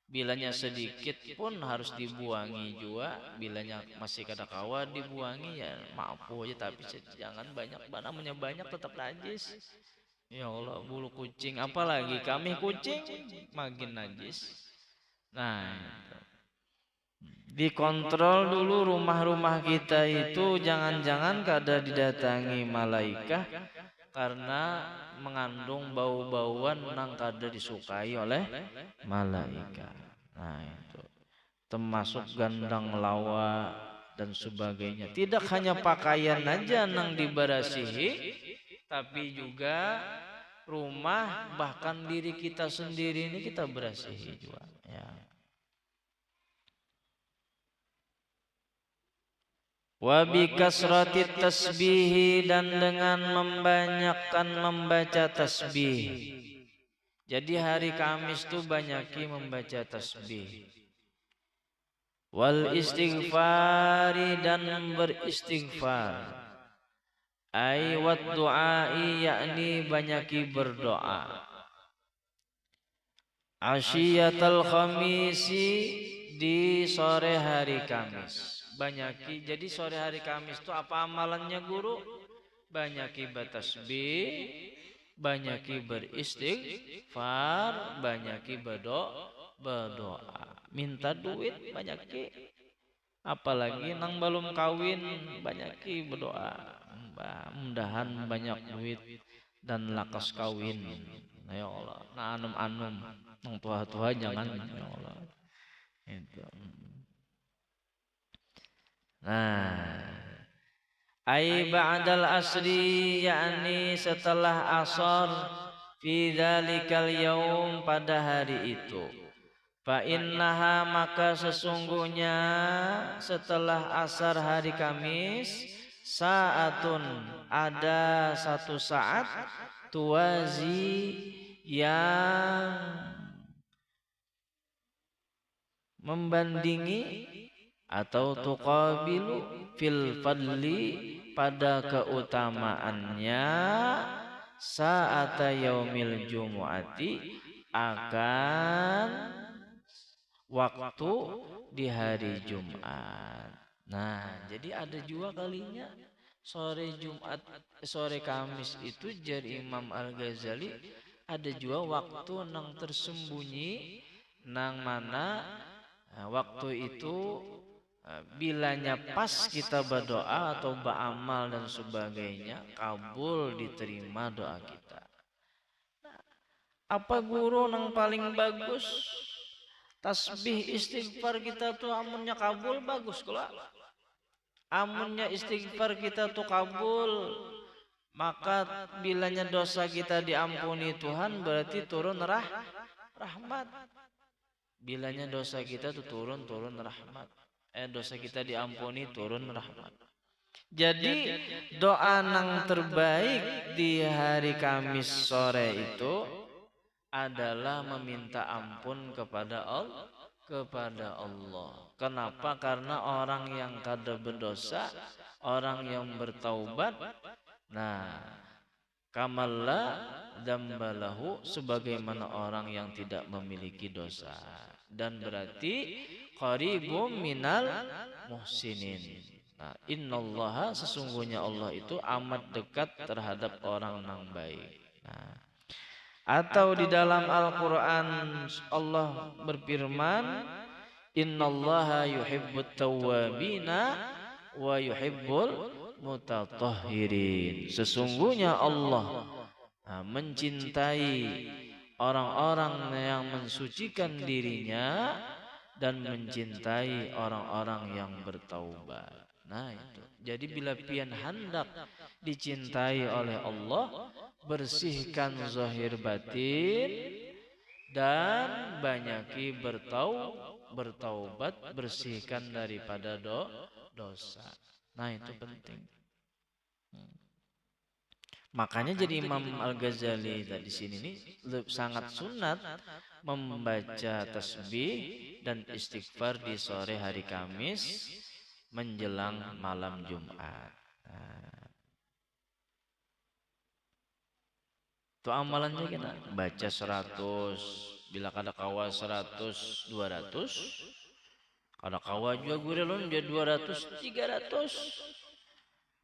Bilanya sedikit pun harus dibuangi juga. Bilanya masih kada kawa dibuangi ya mampu aja, tapi jangan banyak, namanya banyak tetap najis. Ya Allah, bulu kucing, apalagi kami kucing makin najis. Nah, itu. Dikontrol dulu rumah-rumah kita itu, jangan-jangan kada didatangi malaikat karena mengandung bau-bauan yang kada disukai oleh malaikat. Nah itu termasuk gandang lawa dan sebagainya. Tidak hanya pakaian aja yang diberasihi, tapi juga rumah, bahkan diri kita sendiri ini kita berasihi juga. Ya. Wa bi kasrati tasbih, dan dengan membanyakkan membaca tasbih. Jadi hari Kamis itu banyaki membaca tasbih. Wal istighfari, dan beristighfar. Ai wat du'ai, yakni banyaki berdoa. Asyiyatul khamisi, di sore hari Kamis. Banyaki, jadi sore hari Kamis itu apa amalannya guru? Banyaki bertasbih, banyaki beristighfar, banyaki berdoa. Minta duit banyaki. Apalagi nang belum kawin banyaki berdoa. Mudahan banyak duit dan lakas kawin. Ya Allah. Nah anum-anum, nang tua-tua jangan, ya Allah. Itu. Nah, ai ba'dal asri, yakni setelah asar, fi dzalikal yaum, pada hari itu. Fa innaha, maka sesungguhnya setelah asar hari Kamis, saatun, ada satu saat, tuwazi, yang membandingi atau tuqabilu fil fadli, pada keutamaannya, saata yaumil jumu'ati, akan waktu di hari Jumat. Nah, jadi ada juga kalinya sore Jumat, sore Kamis itu jari Imam Al-Ghazali, ada juga waktu nang tersembunyi, nang mana waktu itu bilanya pas kita berdoa atau beramal dan sebagainya, kabul, diterima doa kita. Apa guru nang paling bagus? Tasbih istighfar kita tuh amunnya kabul bagus kalau. Amunnya istighfar kita tuh kabul, maka bilanya dosa kita diampuni Tuhan, berarti turun rahmat. Bilanya dosa kita tuh turun rahmat. Dosa kita diampuni, turun rahmat. Jadi doa nang terbaik di hari Kamis sore itu adalah meminta ampun kepada Allah. Kenapa? Karena orang yang kada berdosa, orang yang bertaubat, nah, kamalla dzambalahu, sebagaimana orang yang tidak memiliki dosa, dan berarti qaribum minal muhsinin. Nah, innallaha, sesungguhnya Allah itu amat dekat terhadap orang yang baik. Nah, atau di dalam Al-Quran Allah berfirman, innallaha yuhibbut tawwabina wa yuhibbul mutatahhirin. Sesungguhnya Allah mencintai orang-orang yang mensucikan dirinya dan mencintai orang-orang yang bertaubat. Nah itu. Jadi bila pian hendak dicintai oleh Allah, bersihkan zahir batin dan banyaki bertaubat, bersihkan daripada dosa. Nah itu penting. Makanya jadi Imam Al-Ghazali di sini nih sangat sunat membaca tasbih dan istighfar di sore hari Kamis menjelang malam Jumat. Itu amalannya kita baca 100, bila kada kawa 100 200, kada kawa juga gurelon dia 200 300,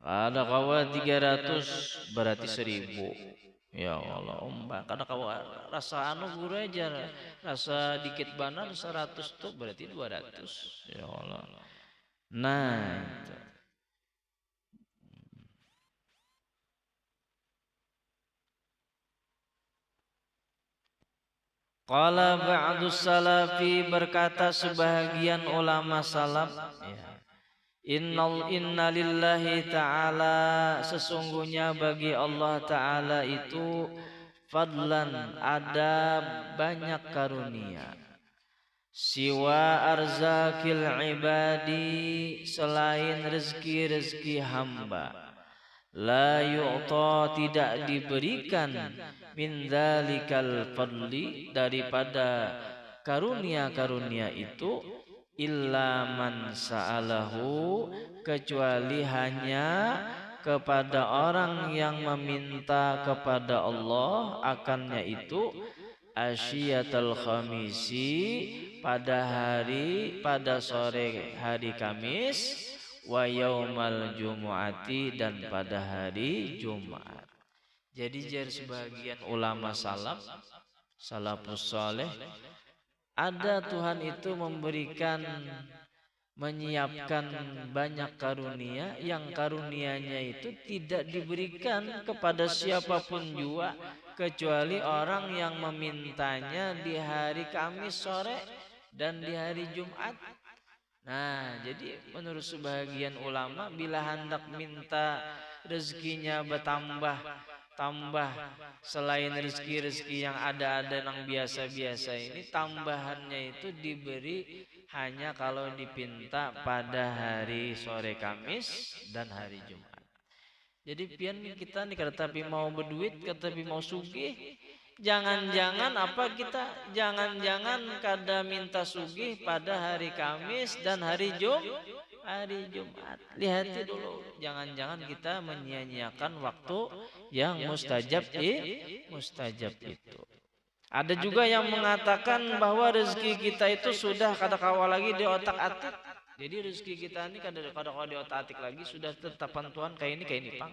ada kawa 300 berarti 1000. Ya Allah, kada kau rasa anu guru aja, rasa dikit banar 100 tuh berarti 200. Ya Allah. Nah, itu. Qala ba'du salafi, berkata sebahagian ulama salaf, ya. Inna lillahi ta'ala, sesungguhnya bagi Allah ta'ala itu fadlan, ada banyak karunia, siwa arzakil ibadi, selain rezeki-rezeki hamba, la yu'ta, tidak diberikan, min dzalikal fadli, daripada karunia-karunia itu, illa man sa'alahu, kecuali hanya kepada orang yang meminta kepada Allah akannya itu, asyiatul khamisi, pada sore hari Kamis, wa yaumal jumu'ati, dan pada hari Jumat. Jadi jar sebagian ulama salafus saleh, ada Tuhan itu memberikan, menyiapkan banyak karunia, yang karunianya itu tidak diberikan kepada siapapun juga kecuali orang yang memintanya di hari Kamis sore dan di hari Jumat. Nah, jadi menurut sebagian ulama, bila hendak minta rezekinya bertambah, selain rezeki-rezeki yang ada yang biasa-biasa ini, tambahannya itu diberi hanya kalau dipinta pada hari sore Kamis dan hari Jumat. Jadi pian kita nih, tapi mau berduit, tapi mau sugih, jangan-jangan apa kita, jangan-jangan kada minta sugih pada hari Kamis dan hari Jumat. Lihat dulu, jangan-jangan kita menyia-nyiakan waktu yang mustajab itu. Ada juga yang mengatakan bahwa rezeki kita itu sudah kada kawal lagi di otak-atik. Jadi rezeki kita ini kada kawal di otak-atik lagi, sudah tetapan Tuhan kayak ini pang.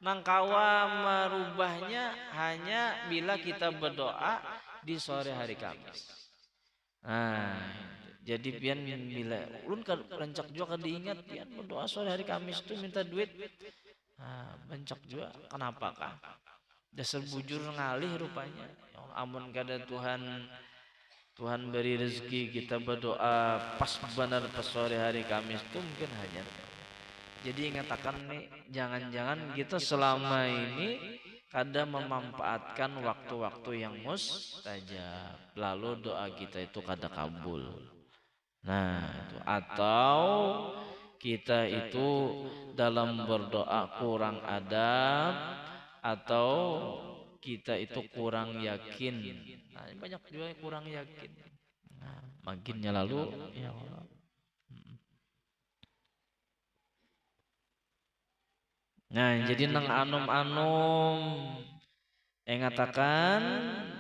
Nang kawa merubahnya hanya bila kita berdoa di sore hari Kamis. Nah, jadi pian bila ulun rancak juga kada ingat pian berdoa sore hari Kamis itu minta duit. Nah, rancak juga kenapa kah? Dasar bujur ngalih rupanya. Amun kada Tuhan beri rezeki kita berdoa pas benar pas sore hari Kamis itu mungkin hanya. Jadi ingatakan nih, jangan-jangan kita selama ini kada memanfaatkan waktu-waktu yang mustajab, lalu doa kita itu kada kabul. Nah, itu atau kita itu dalam berdoa kurang adab, atau kita itu kurang yakin. Nah, banyak juga yang kurang yakin. Nah, makinnya lalu ya Allah. Nah, jadi nang anum-anum mengatakan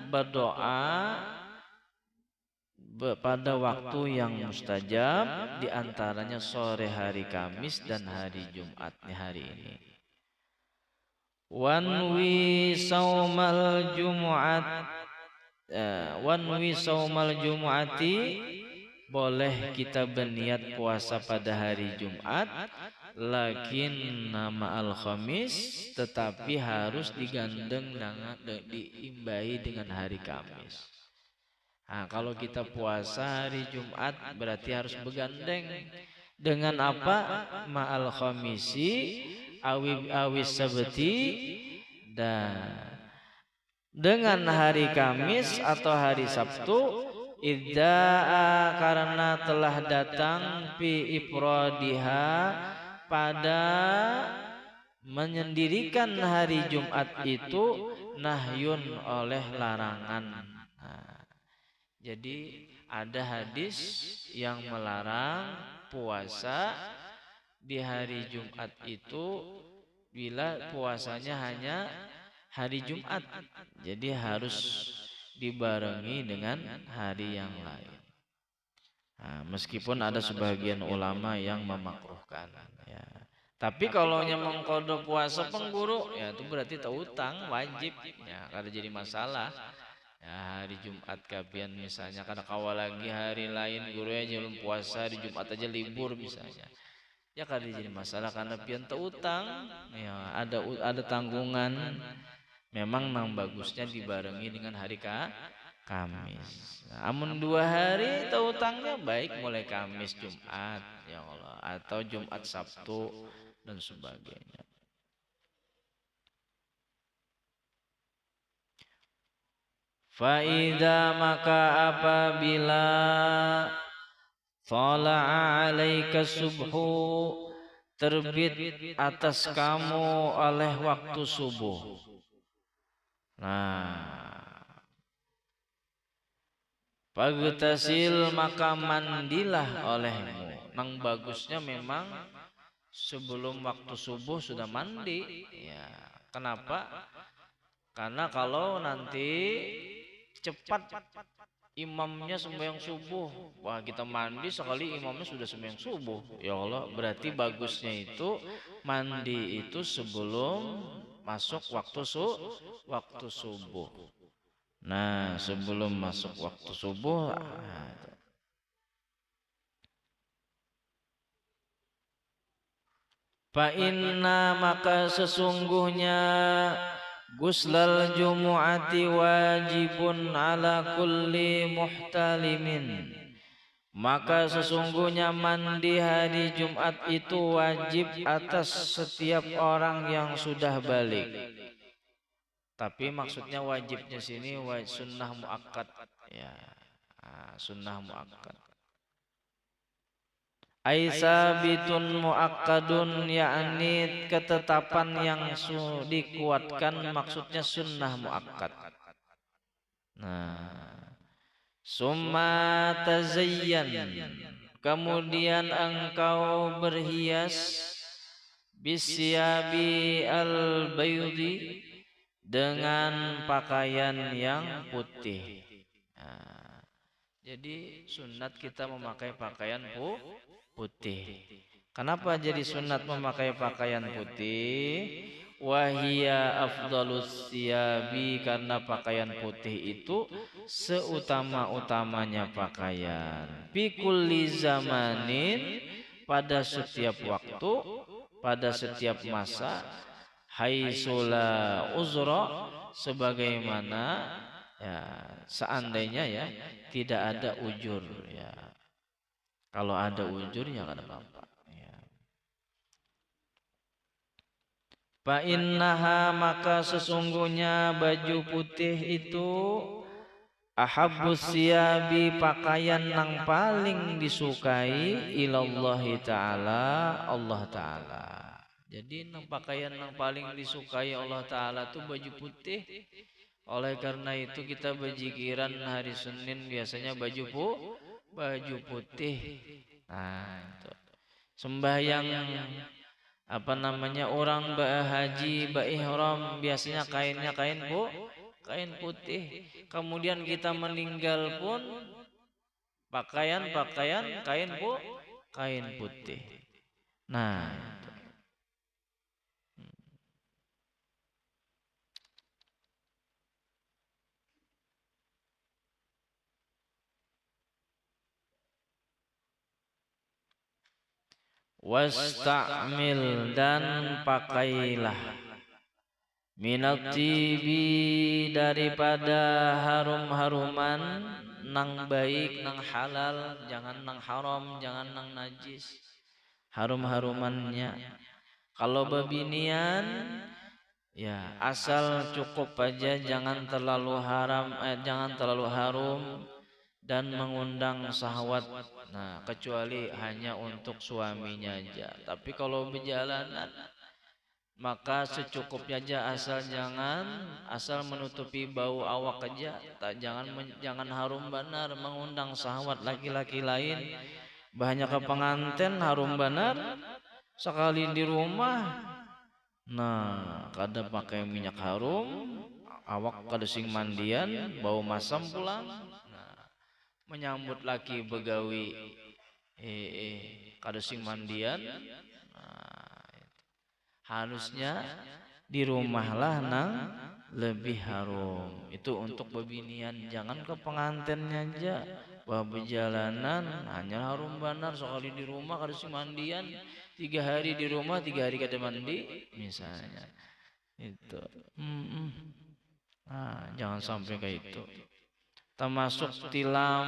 berdoa pada waktu yang mustajab, diantaranya sore hari Kamis dan hari Jumat nih hari ini. Wanwi saumal Jumat, wanwi saumal Jumati, boleh kita berniat puasa pada hari Jumat, lakin nama al-Khamis, tetapi harus digandeng dengan diimbai dengan hari Kamis. Nah, kalau kita puasa hari Jumat berarti harus bergandeng dengan apa? Ma'al khamisi awis sabti, dan dengan hari Kamis atau hari Sabtu, idda'a, karena telah datang fi ifradiha, pada menyendirikan hari Jumat itu, nahyun, oleh larangan. Nah, jadi ada hadis yang melarang puasa di hari Jumat itu bila puasanya hanya hari Jumat. Jadi harus dibarengi dengan hari yang lain. Nah, meskipun ada sebagian ulama yang memakruhkan, ya. Tapi kalau nyemang kodo puasa pengguru, ya itu berarti utang wajib, ya kada jadi masalah. Ya hari Jumat kapian misalnya, karena kawal lagi hari lain guru aja belum puasa, di Jumat aja libur misalnya. Ya kada jadi masalah karena pian utang, ya ada tanggungan. Memang nang bagusnya dibarengi dengan hari Kamis. Nah, amun 2 hari utangnya baik mulai Kamis Jumat ya Allah atau Jumat Sabtu dan sebagainya. Faida maka apabila tala'a alaika subhu terbit atas kamu oleh waktu subuh. Nah, pagtasil maka mandilah olehmu. Nang bagusnya memang sebelum waktu subuh sudah mandi. Ya, kenapa? Karena kalau nanti cepat imamnya sembahyang subuh, wah kita mandi sekali imamnya sudah sembahyang subuh. Ya Allah, berarti bagusnya itu mandi itu sebelum masuk waktu subuh. Nah, sebelum masuk waktu subuh, fa inna maka sesungguhnya guslal jumu'ati wajibun ala kulli muhtalimin. Maka sesungguhnya mandi hari Jumat itu wajib atas setiap orang yang sudah balik. Tapi maksudnya wajibnya sini sunnah muakkad, ya, sunnah muakkad. Aisabitun muakkadun yakni ketetapan yang dikuatkan maksudnya sunnah muakkad. Nah, summa tazayyan kemudian engkau berhias bisyabi al-baydi dengan pakaian yang putih. Nah, jadi sunat kita memakai pakaian putih. Kenapa jadi sunat memakai pakaian putih? Wahia afdalus siyabi, karena pakaian putih itu seutama-utamanya pakaian. Bikulli zamanin, pada setiap waktu, pada setiap masa. Haitsula uzra, sebagaimana ya seandainya ya tidak ada ujur ya. Kalau ada ujur ya kada apa-apa ya. Fa innaha maka sesungguhnya baju putih itu ahabbus siyabi, pakaian yang paling disukai ilallahi ta'ala, Allah ta'ala. Jadi pakaian yang paling disukai Allah Ta'ala itu baju putih. Oleh karena itu kita berzikiran hari Senin biasanya baju putih. Nah, itu. Sembahyang orang haji ihram biasanya kainnya kain putih. Kemudian kita meninggal pun pakaian kain putih. Nah, wasta'mil dan pakailah minat tibi daripada harum-haruman nang baik nang halal, jangan nang haram, jangan nang najis. Harum-harumannya kalau bebinian ya asal cukup aja, jangan terlalu jangan terlalu harum dan mengundang syahwat. Nah, kecuali hanya untuk suaminya aja. Tapi kalau berjalanan maka secukupnya aja, asal menutupi bau awak aja. Jangan harum benar mengundang syahwat laki-laki lain. Banyak ke pengantin harum benar sekali di rumah. Nah, kada pakai minyak harum, awak kada sing mandian, bau masam pulang. Menyambut laki begawi kada sing mandian. Nah, harusnya di rumahlah nang lebih harum. Itu untuk bebinian, jangan ke pengantennya aja. Bah berjalanan hanya harum banar, sekali di rumah kada si mandian, 3 hari di rumah 3 hari kada mandi misalnya. Itu. Nah, jangan sampai kayak itu. Termasuk tilam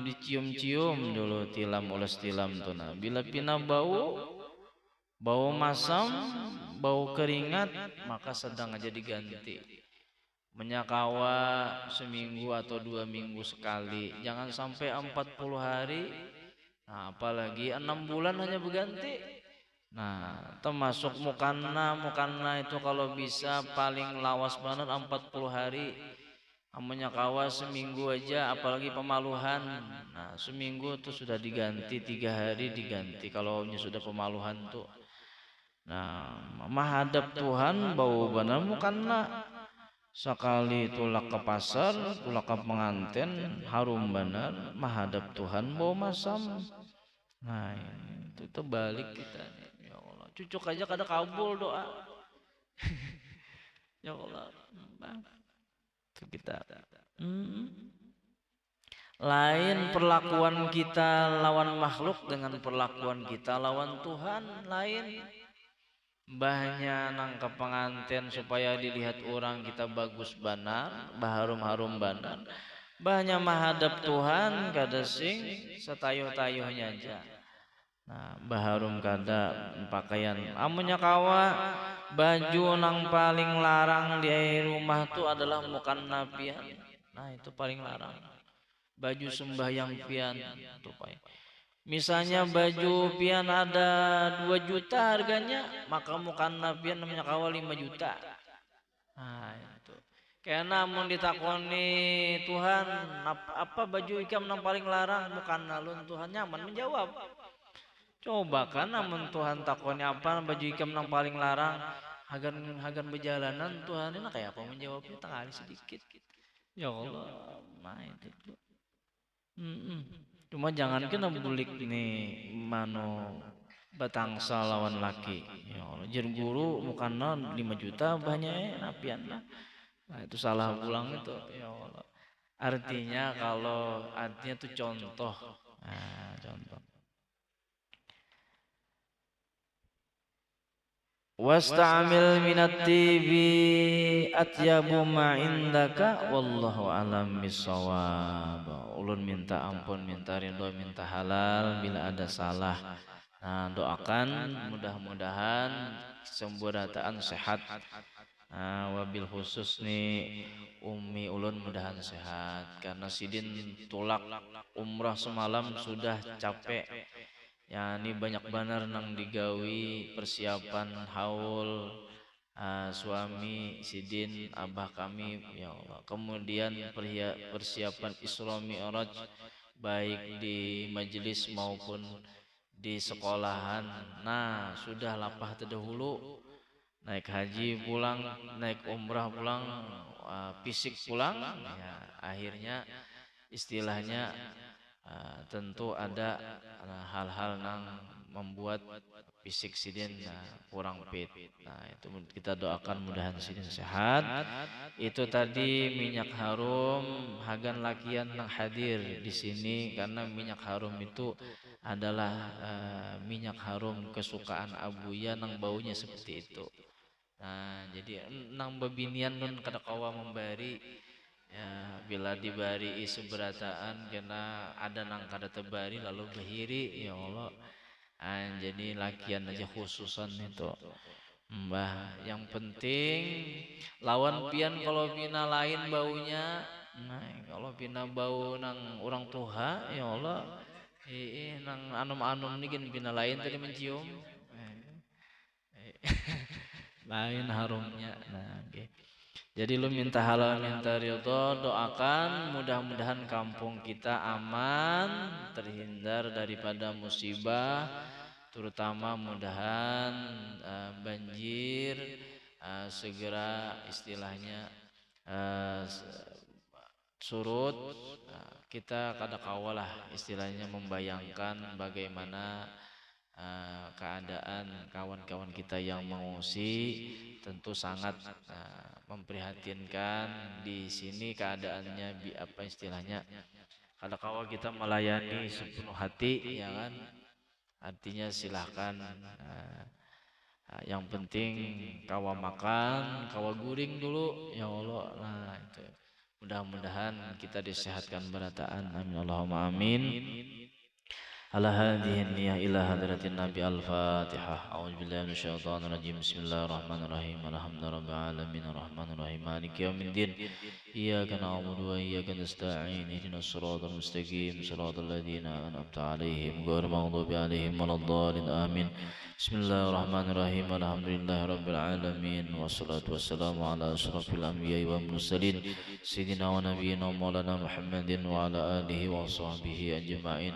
dicium-cium dulu, tilam ulas tilam tuh. Nah, bila pina bau masam, bau keringat, maka sedang aja diganti. Menyakawa seminggu atau 2 minggu sekali, jangan sampai 40 hari. Nah, apalagi 6 bulan hanya berganti. Nah, termasuk mukana itu kalau bisa paling lawas banget 40 hari. Menyakawa seminggu aja, apalagi pemaluhan. Nah, seminggu tuh sudah diganti, 3 hari diganti kalau sudah pemaluhan tuh. Nah, menghadap Tuhan bau benar mukana. Sekali tulak ke pasar, tulak ke pengantin, harum benar, menghadap Tuhan bau masam. Nah, itu terbalik kita nih. Ya Allah, cucuk aja kada kabul doa. Ya Allah, bang. Itu kita. Lain perlakuan kita lawan makhluk dengan perlakuan kita lawan Tuhan lain. Mbahnya nangkep pengantin supaya dilihat orang kita bagus banar, baharum-harum banar. Mbahnya menghadap Tuhan kada sing setayuh-tayuhnya aja. Nah, baharum kada pakaian. Amunnya kawa baju nang paling larang di rumah tu adalah mukana pian. Nah, itu paling larang. Baju sembahyang pian tu misalnya baju pian ada 2 juta harganya, maka mukana pian namanya kawal 5 juta. Nah, itu. Karena namun ditakoni Tuhan, apa baju ikam yang paling larang? Mukana lun, Tuhan nyaman menjawab. Coba kan namun Tuhan takoni apa baju ikam yang paling larang? Hagan berjalanan Tuhan ini kayak apa menjawabnya tengah sedikit. Ya Allah, nah itu. Cuma jangan kena bulik nih mano batangsa lawan laki. Ya Allah, jer guru mukana 5 juta banyak napian lah. Nah, itu salah pulang itu. Ya Allah. Artinya itu contoh. Nah, contoh. Wasta'amil minat TV atyabu ma indaka wallahu alam bisawab. Ulun minta ampun, minta ridho, minta halal bila ada salah. Nah, doakan mudah-mudahan semburataan sehat. Nah, wabil khusus nih umi ulun mudahan sehat karena sidin tulak umrah semalam sudah capek. Ya, ini banyak benar nang digawi persiapan haul suami sidin abah kami ya Allah. Kemudian persiapan Isra Mi'raj baik di majelis maupun di sekolahan. Nah, sudah lapah terdahulu naik haji pulang, naik umrah pulang, fisik pulang ya akhirnya istilahnya tentu ada hal-hal yang membuat fisik sidin kurang fit. Nah, itu kita doakan mudahan sidin sehat. Itu tadi minyak harum hagan lakian yang hadir di sini karena minyak harum itu adalah minyak harum kesukaan Abuya yang baunya seperti itu. Nah, jadi nang bebinian nun kada kawa membari. Ya, bila dibari seberataan kena ada nang kada tebari lalu behiri ya Allah. Jadi lakian aja khususan itu. Mbah, yang penting lawan pian kalau pina lain baunya. Nah, kalau pina bau nang orang tua ya Allah. Nang anum-anum ni kan pina lain tadi mencium. Lain harumnya. Nah, okay. Jadi lu minta halal minta ridho, doakan mudah-mudahan kampung kita aman, terhindar daripada musibah, terutama mudahan banjir segera istilahnya surut. Kita kada kawalah istilahnya membayangkan bagaimana keadaan kawan-kawan kita yang mengungsi tentu sangat memprihatinkan. Di sini keadaannya apa istilahnya, kalau kawan kita melayani sepenuh hati, ya kan, artinya silahkan, yang penting kawa makan, kawa guring dulu, ya Allah. Nah itu, mudah-mudahan kita disehatkan berataan, amin Allahumma amin. Ala hadhihi niyah ila hadratin Nabi al-Fatihah. A'udzu billahi minasyaitonir rajim. Bismillahirrahmanirrahim. Alhamdulillahi rabbil alamin arrahmanir rahim maliki yaumiddin. Iyyaka na'budu wa iyyaka nasta'in. Ihdinas siratal mustaqim. Siratal ladzina an'amta 'alaihim ghairil maghdubi 'alaihim waladdallin. Amin. Bismillahirrahmanirrahim. Alhamdulillahi rabbil alamin. Wassalatu wassalamu ala asyrafil anbiya'i wal mursalin. Sayyidina wa nabiyyina maulana Muhammadin wa ala alihi wa sahbihi ajma'in.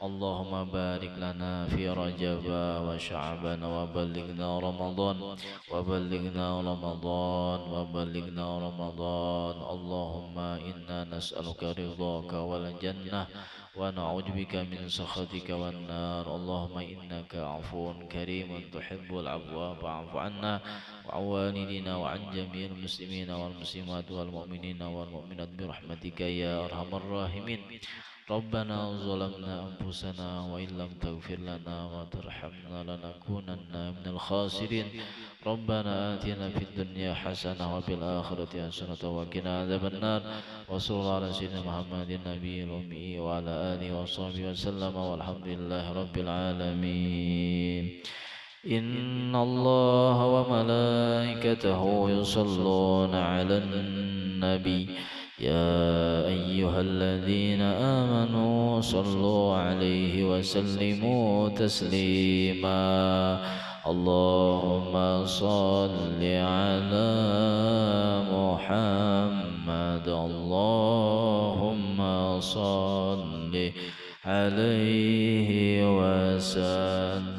Allahumma barik lana fi Rajab wa Sya'ban wa ballighna Ramadan wa ballighna Ramadan wa ballighna Ramadan. Allahumma inna nas'aluka ridhaka wal jannah wa na'udzubika min sakhatika wan nar. Allahumma innaka 'afuwun karimun tuhibbul 'afwa fa'fu 'anna wa 'an walidina wa 'an jami'il muslimina wal muslimat wal mu'minina wal mu'minat bi rahmatika ya arhamar rahimin. Rabbana zalamna anfusana wa illam taghfir lana wa tarhamna lanakunanna minal khasirin. Rabbana atina fid dunya hasanah wa fil akhirati hasanah wa qina adzabannar. Wa sallallahu ala sayyidina Muhammadin nabiyil ummi wa ala alihi wa sahbihi wa sallam walhamdulillahi rabbil alamin. Inna Allah wa malaikatahu yusalluna 'alan nabi. يا أيها الذين آمنوا صلوا عليه وسلموا تسليما. اللهم صل على محمد. اللهم صل عليه وسلم.